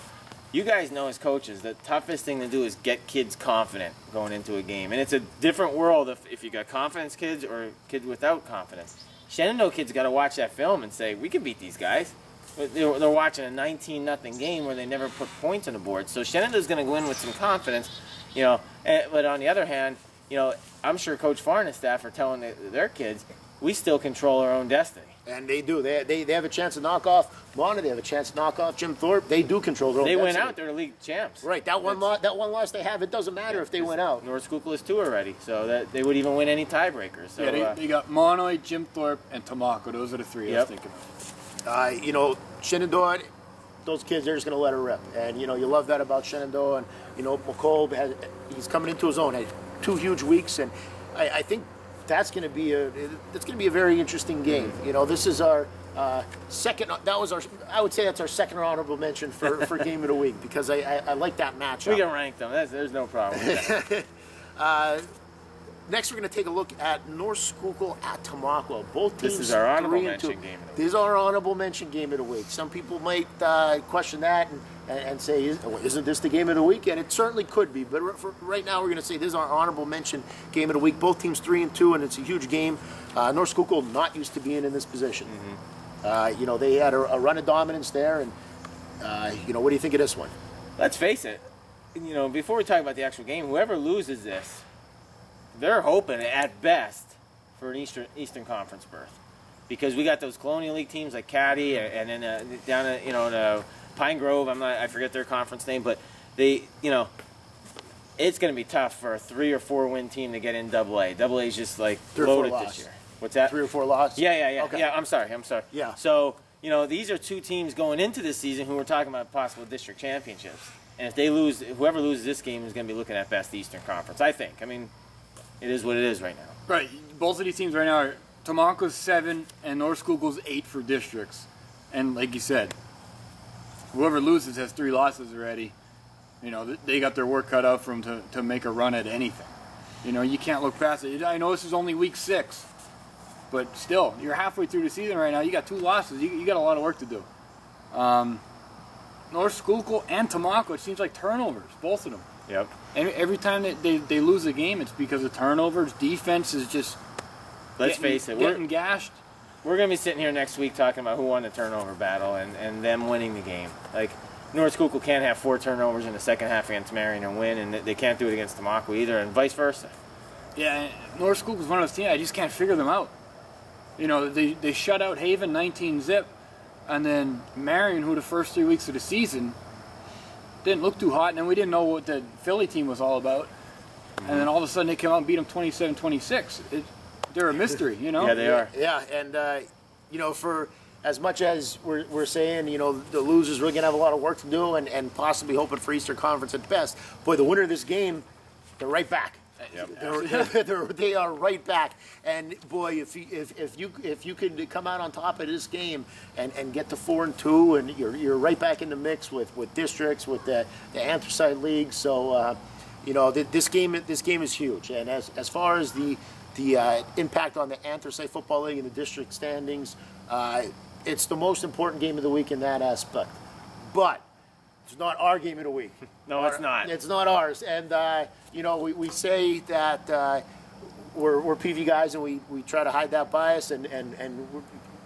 Speaker 2: you guys know as coaches, the toughest thing to do is get kids confident going into a game. And it's a different world if you got confidence kids or kids without confidence. Shenandoah kids got to watch that film and say, we can beat these guys. They're watching a 19-0 game where they never put points on the board. So Shenandoah's going to go in with some confidence, But on the other hand, I'm sure Coach Farr and his staff are telling their kids, we still control our own destiny.
Speaker 1: And they do. They have a chance to knock off Mana. They have a chance to knock off Jim Thorpe. They do control their own destiny.
Speaker 2: They went out. They're league champs.
Speaker 1: Right. That one loss they have, it doesn't matter if they went out.
Speaker 2: North Schuylkill is 2 already, so that they would even win any tiebreakers. So,
Speaker 3: they got Mahanoy, Jim Thorpe, and Tamaqua. Those are the 3 I was thinking of.
Speaker 1: Shenandoah, those kids, they're just going to let her rip. And, you love that about Shenandoah. And, McCall, he's coming into his own. Had 2 huge weeks. And I think that's going to be a very interesting game. This is our second. I would say that's our second honorable mention for game of the week, because I like that matchup.
Speaker 2: We can rank them. There's no problem with that.
Speaker 1: Next, we're going to take a look at North Schuylkill at Tamaqua. Both teams.
Speaker 2: This is our honorable
Speaker 1: 3-2.
Speaker 2: mention game of the week.
Speaker 1: This is our honorable mention game of the week. Some people might question that and say, isn't this the game of the week? And it certainly could be. But right now, we're going to say this is our honorable mention game of the week. Both teams 3-2, and it's a huge game. North Schuylkill not used to being in this position. Mm-hmm. They had a run of dominance there. And, what do you think of this one?
Speaker 2: Let's face it. Before we talk about the actual game, whoever loses this, they're hoping at best for an Eastern Conference berth, because we got those Colonial League teams like Caddy, and then down at the Pine Grove. I forget their conference name, but they it's going to be tough for a 3 or 4 win team to get in AA. AA is just like loaded this year. What's that?
Speaker 1: 3 or 4 losses.
Speaker 2: Yeah.
Speaker 1: Okay.
Speaker 2: Yeah, I'm sorry.
Speaker 1: Yeah.
Speaker 2: So these are 2 teams going into this season who are talking about possible district championships. And if they lose, whoever loses this game is going to be looking at best Eastern Conference, I think. I mean, it is what it is right now.
Speaker 3: Right. Both of these teams right now are Tamaulipa's 7 and North Schuylkill's 8 for districts. And like you said, whoever loses has 3 losses already. They got their work cut out for them to make a run at anything. You can't look past it. I know this is only week 6, but still, you're halfway through the season right now. You got 2 losses. You got a lot of work to do. North Schuylkill and Tamaulipa, it seems like turnovers, both of them.
Speaker 2: Yep.
Speaker 3: And every time they lose a game, it's because of turnovers. Defense is just getting gashed.
Speaker 2: We're going to be sitting here next week talking about who won the turnover battle and them winning the game. Like, North Schuylkill can't have 4 turnovers in the second half against Marian and win, and they can't do it against Tamaulipa either, and vice versa.
Speaker 3: Yeah, North Schuylkill's one of those teams, I just can't figure them out. They shut out Haven 19-zip, and then Marian, who the first 3 weeks of the season didn't look too hot, and then we didn't know what the Philly team was all about. And then all of a sudden they came out and beat them 27-26. They're a mystery,
Speaker 2: Yeah, they are.
Speaker 1: Yeah, and for as much as we're saying, the losers really gonna have a lot of work to do, and possibly hoping for Eastern Conference at best. Boy, the winner of this game, they're right back.
Speaker 2: Yep.
Speaker 1: They are right back. And boy, if you could come out on top of this game and get to 4-2, and you're right back in the mix with districts, with the Anthracite League. So this game is huge. And as far as the impact on the Anthracite Football League and the district standings, it's the most important game of the week in that aspect. But it's not our game of the week.
Speaker 2: No, it's not.
Speaker 1: It's not ours. And, we say that we're PV guys, and we try to hide that bias and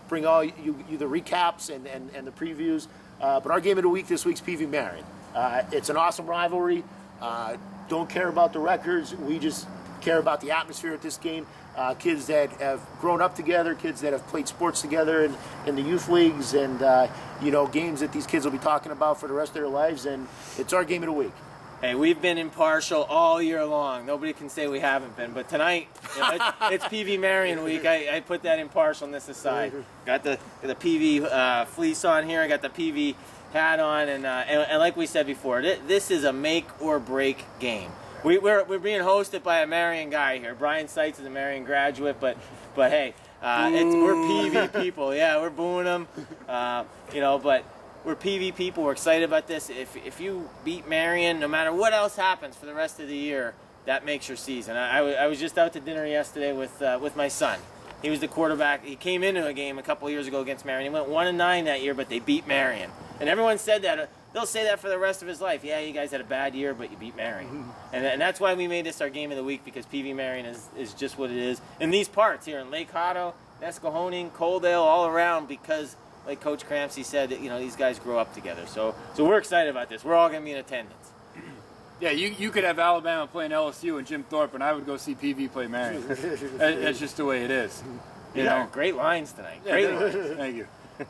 Speaker 1: bring all you the recaps and the previews. But our game of the week this week's PV Marian. It's an awesome rivalry. Don't care about the records. We just care about the atmosphere at this game. Kids that have grown up together, kids that have played sports together in the youth leagues, and games that these kids will be talking about for the rest of their lives. And it's our game of the week.
Speaker 2: Hey, we've been impartial all year long. Nobody can say we haven't been. But tonight, it's PV Marian week. I put that impartialness aside. Got the PV fleece on here. I got the PV hat on, and like we said before, this is a make or break game. We're being hosted by a Marian guy here. Brian Seitz is a Marian graduate, but hey, we're PV people. Yeah, we're booing them. But we're PV people. We're excited about this. If you beat Marian, no matter what else happens for the rest of the year, that makes your season. I was just out to dinner yesterday with my son. He was the quarterback. He came into a game a couple years ago against Marian. He went 1-9 that year, but they beat Marian. And everyone said that. They'll say that for the rest of his life. Yeah, you guys had a bad year, but you beat Marian. And that's why we made this our game of the week, because PV Marian is just what it is. In these parts here in Lake Hotto, Nescahoning, Coaldale, all around, because like Coach Crampsey said, these guys grow up together. So we're excited about this. We're all going to be in attendance.
Speaker 3: Yeah, you could have Alabama playing LSU and Jim Thorpe, and I would go see PV play Marian. That's just the way it is.
Speaker 2: Great lines tonight.
Speaker 3: Yeah,
Speaker 2: Great lines.
Speaker 3: Thank you.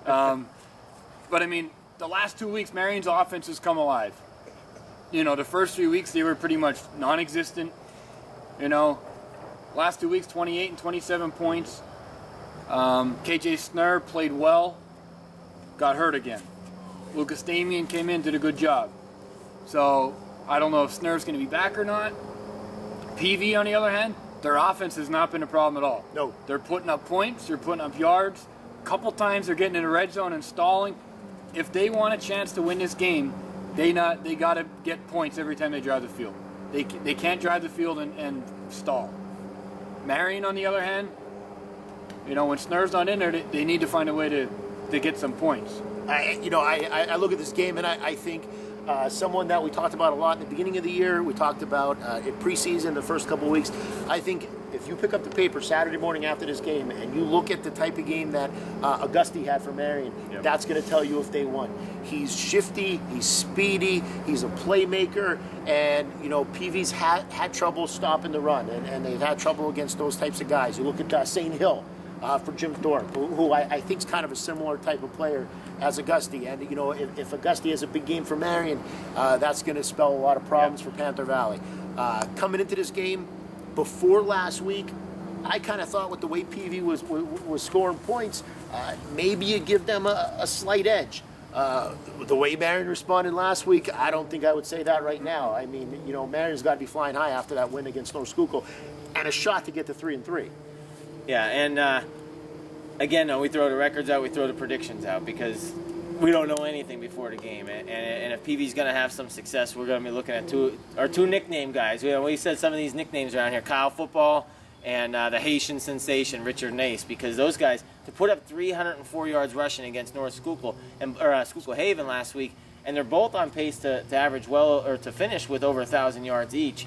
Speaker 3: But I mean, the last 2 weeks, Marian's offense has come alive. The first 3 weeks, they were pretty much non-existent. Last 2 weeks, 28 and 27 points. KJ Snur played well, got hurt again. Lucas Damian came in, did a good job. So I don't know if Snur's going to be back or not. PV, on the other hand, their offense has not been a problem at all.
Speaker 1: No.
Speaker 3: They're putting up points, they're putting up yards. A couple times they're getting in the red zone and stalling. If they want a chance to win this game, they got to get points every time they drive the field. They can't drive the field and stall. Marian, on the other hand, when Snur's not in there, they need to find a way to get some points.
Speaker 1: I look at this game, and I think someone that we talked about a lot in the beginning of the year. We talked about in preseason, the first couple of weeks. I think if you pick up the paper Saturday morning after this game and you look at the type of game that Auguste had for Marian, that's going to tell you if they won. He's shifty, he's speedy, he's a playmaker, and PV's had trouble stopping the run, and they've had trouble against those types of guys. You look at St. Hill for Jim Thorpe, who I think is kind of a similar type of player as Auguste. And if Auguste has a big game for Marian, that's going to spell a lot of problems for Panther Valley. Coming into this game, before last week, I kind of thought with the way PV was scoring points, maybe you give them a slight edge. The way Marian responded last week, I don't think I would say that right now. I mean, Marian's got to be flying high after that win against North Schuylkill, and a shot to get to 3-3.
Speaker 2: Yeah, and again, we throw the records out, we throw the predictions out because we don't know anything before the game. And if PV's going to have some success, we're going to be looking at our two nickname guys. We said some of these nicknames around here, Kyle Football and the Haitian sensation, Richard Nace, because those guys, to put up 304 yards rushing against North Schuylkill or Schuylkill Haven last week, and they're both on pace to average to finish with over 1,000 yards each.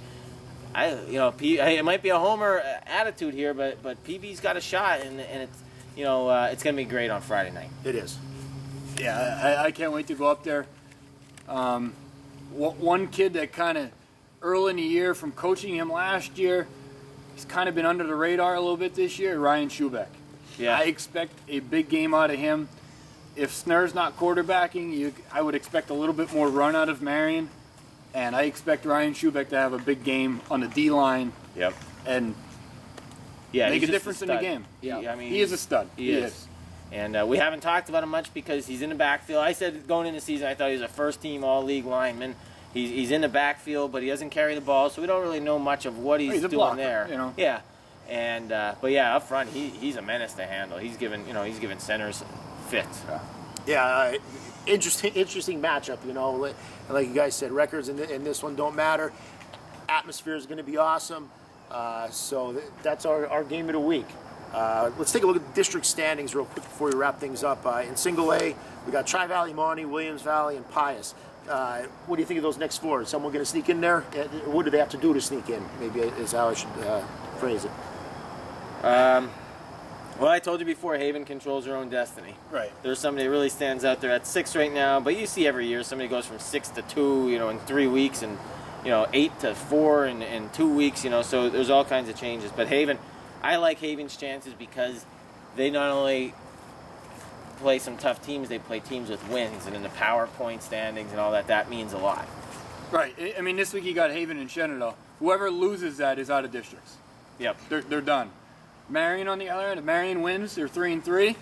Speaker 2: It might be a homer attitude here, but PV's got a shot, and it's it's going to be great on Friday night.
Speaker 1: It is.
Speaker 3: Yeah, I can't wait to go up there. One kid that kind of early in the year from coaching him last year, he's kind of been under the radar a little bit this year, Ryan Schubeck.
Speaker 2: Yeah.
Speaker 3: I expect a big game out of him. If Snur's not quarterbacking, I would expect a little bit more run out of Marian. And I expect Ryan Schubeck to have a big game on the D-line.
Speaker 2: Yep.
Speaker 3: And make a difference in the game.
Speaker 2: Yeah.
Speaker 3: He is a stud.
Speaker 2: He is. And we haven't talked about him much because he's in the backfield. I said going into the season I thought he was a first-team all-league lineman. He's in the backfield, but he doesn't carry the ball, so we don't really know much of what he's doing
Speaker 3: blocker,
Speaker 2: there. Yeah. And but yeah, up front he's a menace to handle. He's given centers fits.
Speaker 1: Yeah, interesting matchup. Like you guys said, records in this one don't matter. Atmosphere is going to be awesome. So that's our game of the week. Let's take a look at the district standings real quick before we wrap things up. In Single A, we got Tri-Valley, Monty, Williams Valley, and Pius. What do you think of those next four? Is someone going to sneak in there? What do they have to do to sneak in? Maybe is how I should phrase it.
Speaker 2: Well, I told you before, Haven controls their own destiny.
Speaker 3: Right.
Speaker 2: There's somebody that really stands out there at 6 right now, but you see every year somebody goes from 6 to 2, in 3 weeks, and 8 to 4 in 2 weeks. So there's all kinds of changes. But Haven, I like Haven's chances because they not only play some tough teams, they play teams with wins, and in the PowerPoint standings and all that, that means a lot.
Speaker 3: Right. I mean, this week you got Haven and Shenandoah. Whoever loses that is out of districts.
Speaker 2: Yep.
Speaker 3: They're done. Marian on the other end, if Marian wins, they're 3-3.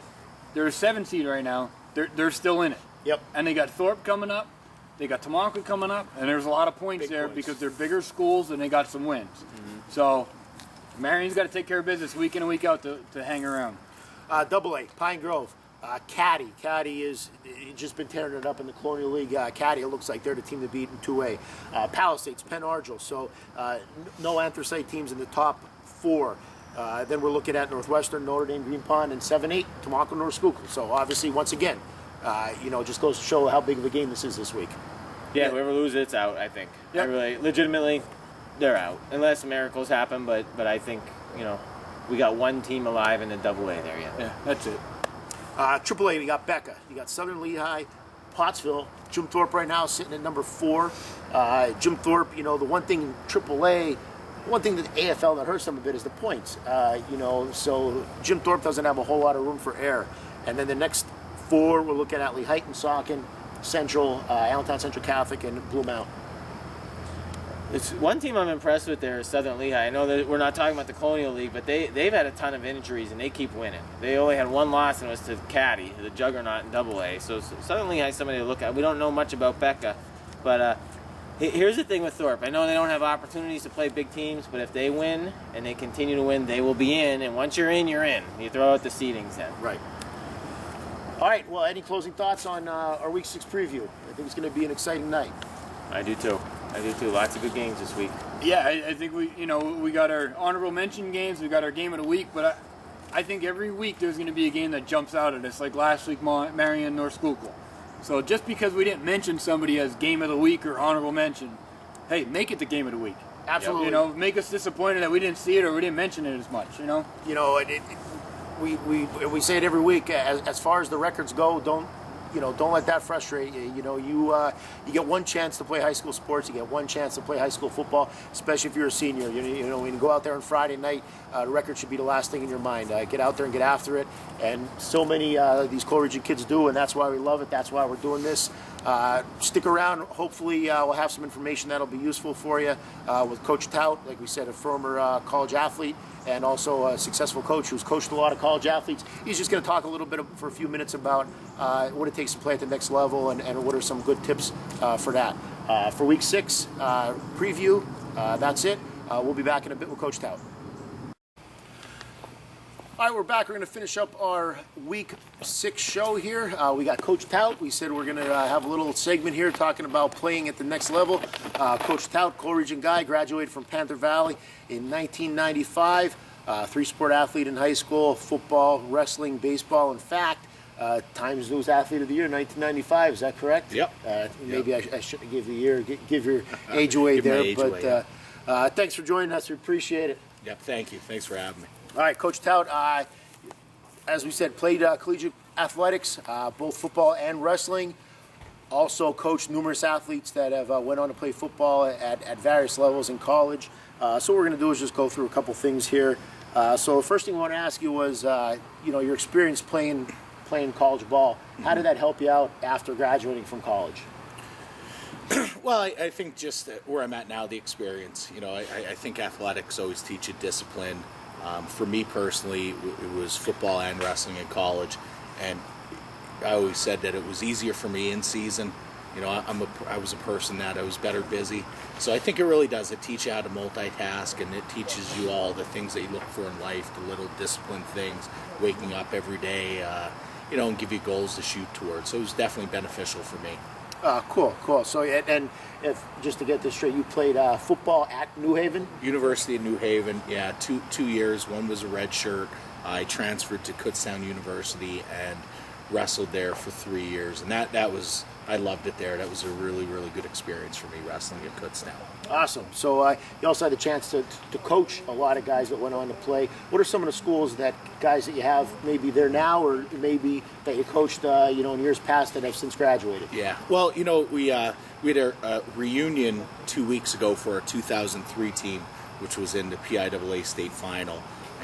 Speaker 3: They're a 7 seed right now. They're still in it.
Speaker 1: Yep.
Speaker 3: And they got Thorpe coming up. They got Tamaka coming up, and there's a lot of points
Speaker 1: Big
Speaker 3: there
Speaker 1: points.
Speaker 3: because they're bigger schools and they got some wins. Mm-hmm. So Marian's got to take care of business week in and week out to hang around.
Speaker 1: Double A, Pine Grove. Caddy is just been tearing it up in the Colonial League. Caddy, it looks like they're the team to beat in 2A. Palisades, Penn Argyl. So no anthracite teams in the top 4. Then we're looking at Northwestern, Notre Dame, Green Pond, and 7-8, Tamaka, North Schuylkill. So obviously, once again, just goes to show how big of a game this is this week.
Speaker 2: Yeah, whoever loses, it's out, I think.
Speaker 3: Yep.
Speaker 2: Legitimately, they're out. Unless miracles happen, but I think, we got one team alive in the Double A there yet.
Speaker 3: Yeah, that's it.
Speaker 1: Triple A, we got Becca. You got Southern Lehigh, Pottsville. Jim Thorpe right now sitting at number 4. Jim Thorpe, the one thing in Triple A, one thing that AFL that hurts them a bit is the points. So Jim Thorpe doesn't have a whole lot of room for error. And then the next 4, we're looking at Lehighton, Saucon, Central, Allentown Central Catholic, and Blue Mountain.
Speaker 2: It's one team I'm impressed with there is Southern Lehigh. I know that we're not talking about the Colonial League, but they've had a ton of injuries and they keep winning. They only had one loss and it was to Caddy, the juggernaut in Double A. So Southern Lehigh is somebody to look at. We don't know much about Becca, but here's the thing with Thorpe. I know they don't have opportunities to play big teams, but if they win and they continue to win, they will be in. And once you're in, you're in. You throw out the seedings then.
Speaker 1: Right. All right. Well, any closing thoughts on our Week 6 preview? I think it's going to be an exciting night.
Speaker 2: I do too. Lots of good games this week.
Speaker 3: Yeah, I think we got our honorable mention games, we got our game of the week, but I think every week there's going to be a game that jumps out at us, like last week, Marian, North Schuylkill. So just because we didn't mention somebody as game of the week or honorable mention, hey, make it the game of the week.
Speaker 1: Absolutely.
Speaker 3: You know, make us disappointed that we didn't see it or we didn't mention it as much. You know.
Speaker 1: You know, we say it every week. As far as the records go, don't let that frustrate you. You know, you get one chance to play high school sports. You get one chance to play high school football, especially if you're a senior. You know, when you go out there on Friday night, the record should be the last thing in your mind. Get out there and get after it. And so many these Coal Region kids do, and that's why we love it. That's why we're doing this. Stick around. Hopefully, we'll have some information that'll be useful for you with Coach Tout, like we said, a former college athlete, and also a successful coach who's coached a lot of college athletes. He's just going to talk a little bit for a few minutes about what it takes to play at the next level and what are some good tips for that. For week 6 preview, that's it. We'll be back in a bit with Coach Tout. All right, we're back. We're going to finish up our week 6 show here. We got Coach Tout. We said we're going to have a little segment here talking about playing at the next level. Coach Tout, Coal Region guy, graduated from Panther Valley in 1995. 3-sport athlete in high school, football, wrestling, baseball. In fact, Times News Athlete of the Year 1995. Is that correct?
Speaker 4: Yep.
Speaker 1: Maybe I shouldn't give the year, give your age away there.
Speaker 4: Age
Speaker 1: but
Speaker 4: away.
Speaker 1: Thanks for joining us. We appreciate it.
Speaker 4: Yep, thank you. Thanks for having me.
Speaker 1: All right, Coach Tout, as we said, played collegiate athletics, both football and wrestling. Also coached numerous athletes that have went on to play football at various levels in college. So what we're going to do is just go through a couple things here. So the first thing I want to ask you was, your experience playing college ball. How did that help you out after graduating from college?
Speaker 4: Well, I think just where I'm at now, the experience. You know, I think athletics always teach you discipline. For me personally, it was football and wrestling in college, and I always said that it was easier for me in season. You know, I was a person that I was better busy, so I think it really does. It teaches you how to multitask, and it teaches you all the things that you look for in life, the little disciplined things, waking up every day, and give you goals to shoot towards. So it was definitely beneficial for me.
Speaker 1: Cool. So, and if just to get this straight, you played football at New Haven?
Speaker 4: University of New Haven, yeah, two years. One was a red shirt. I transferred to Kutztown University and wrestled there for 3 years, and that was, I loved it there. That was a really, really good experience for me, wrestling at Kutztown.
Speaker 1: Awesome. So you also had the chance to coach a lot of guys that went on to play. What are some of the schools that guys that you have maybe there now, or maybe that you coached in years past that have since graduated?
Speaker 4: Yeah. Well, we had a reunion 2 weeks ago for our 2003 team, which was in the PIAA state final,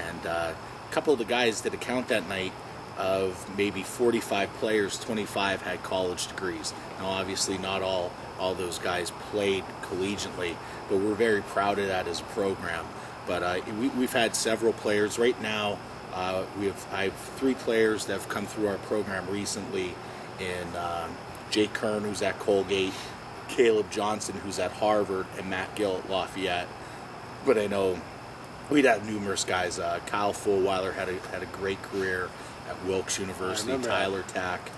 Speaker 4: and a couple of the guys did a count that night. Of maybe 45 players, 25 had college degrees. Now, obviously, not all those guys played collegiately, but we're very proud of that as a program. But we've had several players. Right now, I have 3 players that have come through our program recently, in Jake Kern, who's at Colgate, Caleb Johnson, who's at Harvard, and Matt Gill at Lafayette. But I know we'd have numerous guys. Kyle Fulweiler had a great career at Wilkes University. Tyler Tack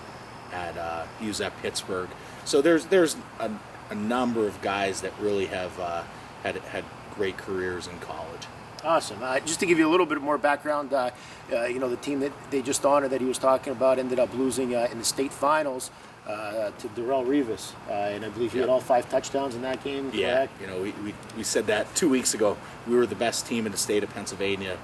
Speaker 4: he was at Pittsburgh. So there's a number of guys that really have had great careers in college.
Speaker 1: Awesome. Just to give you a little bit more background, the team that they just honored that he was talking about ended up losing in the state finals to Darrell Rivas, and I believe he had all 5 touchdowns in that game.
Speaker 4: Yeah,
Speaker 1: correct?
Speaker 4: we said that 2 weeks ago. We were the best team in the state of Pennsylvania.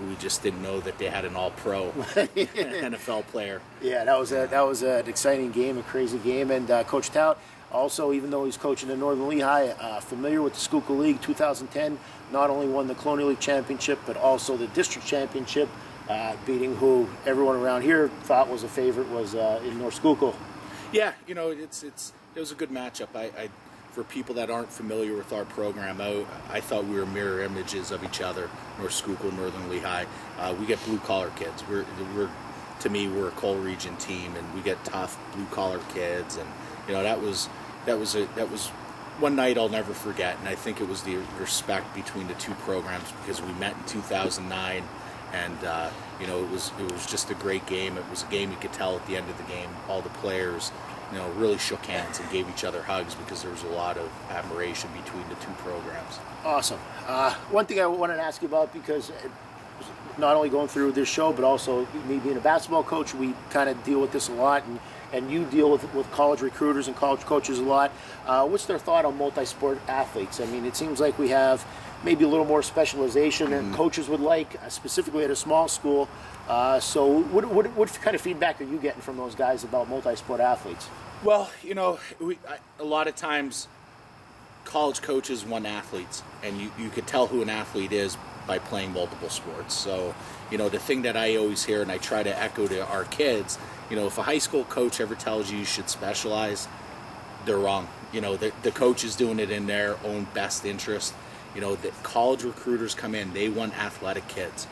Speaker 4: We just didn't know that they had an all-pro NFL player.
Speaker 1: Yeah, that was an exciting game, a crazy game. And Coach Tout, also, even though he's coaching in Northern Lehigh, familiar with the Schuylkill League. 2010, not only won the Colonial League Championship, but also the District Championship, beating who everyone around here thought was a favorite was in North Schuylkill.
Speaker 4: Yeah, it was a good matchup. For people that aren't familiar with our program, I thought we were mirror images of each other. North Schuylkill, Northern Lehigh. We get blue collar kids. To me, we're a Coal Region team, and we get tough blue collar kids. And that was one night I'll never forget. And I think it was the respect between the two programs, because we met in 2009, and it was just a great game. It was a game you could tell at the end of the game, all the players really shook hands and gave each other hugs, because there was a lot of admiration between the two programs.
Speaker 1: Awesome. One thing I wanted to ask you about, because not only going through this show, but also me being a basketball coach, we kind of deal with this a lot, and you deal with college recruiters and college coaches a lot. What's their thought on multi-sport athletes? I mean, it seems like we have maybe a little more specialization than coaches would like, specifically at a small school. So what kind of feedback are you getting from those guys about multi-sport athletes?
Speaker 4: Well, a lot of times college coaches want athletes, and you could tell who an athlete is by playing multiple sports. So, the thing that I always hear, and I try to echo to our kids, if a high school coach ever tells you should specialize, they're wrong. The coach is doing it in their own best interest. The college recruiters come in, they want athletic kids.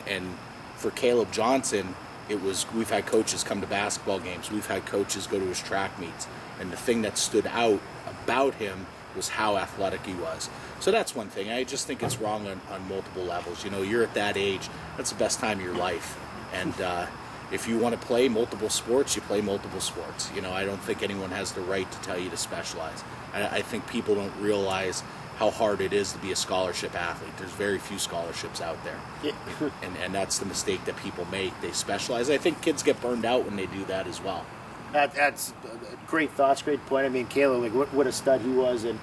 Speaker 4: And for Caleb Johnson, we've had coaches come to basketball games, we've had coaches go to his track meets, and the thing that stood out about him was how athletic he was. So that's one thing. I just think it's wrong on multiple levels. You're at that age, that's the best time of your life. And if you want to play multiple sports, you play multiple sports. I don't think anyone has the right to tell you to specialize. I think people don't realize how hard it is to be a scholarship athlete. There's very few scholarships out there. Yeah. And that's the mistake that people make. They specialize. I think kids get burned out when they do that as well.
Speaker 1: That's great thoughts, great point. I mean, Caleb, what a stud he was, and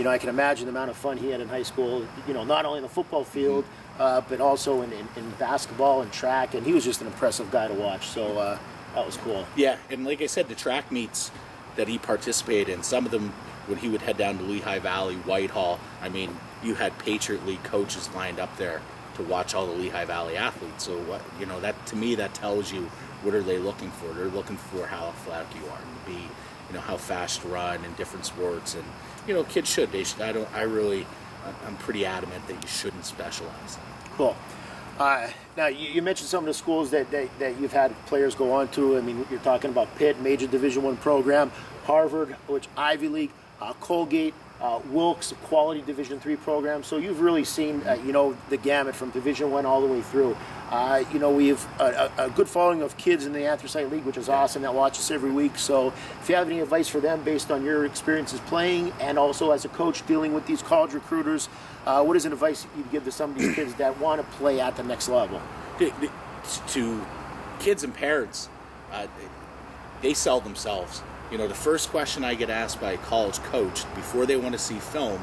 Speaker 1: I can imagine the amount of fun he had in high school. Not only in the football field, but also in basketball and track, and he was just an impressive guy to watch. So that was cool.
Speaker 4: Yeah, and like I said, the track meets that he participated in, some of them when he would head down to Lehigh Valley, Whitehall. I mean, you had Patriot League coaches lined up there to watch all the Lehigh Valley athletes. So what that to me that tells you. What are they looking for? They're looking for how athletic you are, and to be, how fast to run in different sports. And, kids should. They should. I'm pretty adamant that you shouldn't specialize.
Speaker 1: Cool. Now, you mentioned some of the schools that you've had players go on to. I mean, you're talking about Pitt, major Division I program, Harvard, which Ivy League, Colgate, Wilkes, quality Division III program. So you've really seen, the gamut from Division I all the way through. We have a good following of kids in the Anthracite League, which is awesome, that watch us every week. So if you have any advice for them based on your experiences playing and also as a coach dealing with these college recruiters, what is an advice you'd give to some of these kids that want to play at the next level?
Speaker 4: To kids and parents, they sell themselves. The first question I get asked by a college coach before they want to see film,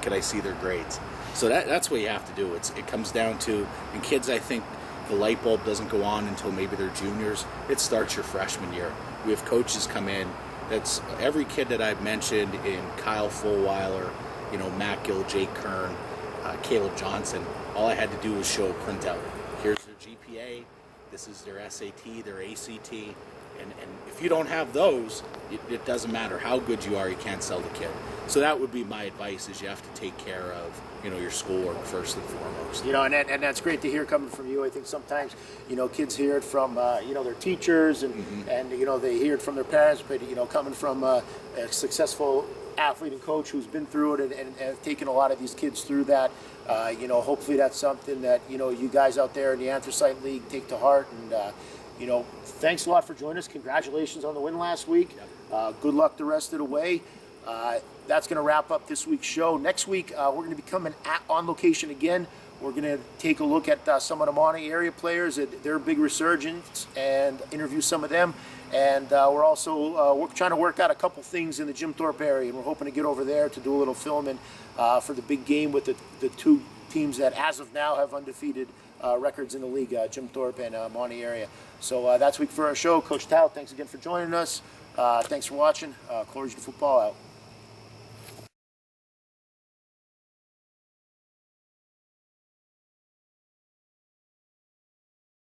Speaker 4: can I see their grades? So that's what you have to do. It comes down to, and kids, I think the light bulb doesn't go on until maybe they're juniors. It starts your freshman year. We have coaches come in. That's every kid that I've mentioned in Kyle Fulweiler, Matt Gill, Jake Kern, Caleb Johnson. All I had to do was show a printout. Here's their GPA. This is their SAT, their ACT. And if you don't have those, it doesn't matter how good you are, you can't sell the kid. So that would be my advice, is you have to take care of, your schoolwork first and foremost.
Speaker 1: And that's great to hear coming from you. I think sometimes, kids hear it from, their teachers and they hear it from their parents, but, coming from a successful athlete and coach who's been through it and have taken a lot of these kids through that, hopefully that's something that, you guys out there in the Anthracite League take to heart. And, thanks a lot for joining us. Congratulations on the win last week. Good luck the rest of the way. That's going to wrap up this week's show. Next week, we're going to be coming on location again. We're going to take a look at some of the Mahanoy area players, their big resurgence, and interview some of them. And we're also we're trying to work out a couple things in the Jim Thorpe area, and we're hoping to get over there to do a little filming for the big game with the two teams that, as of now, have undefeated records in the league, Jim Thorpe and Mahanoy area. So that's week for our show. Coach Tao, thanks again for joining us. Thanks for watching. Collegiate Football out.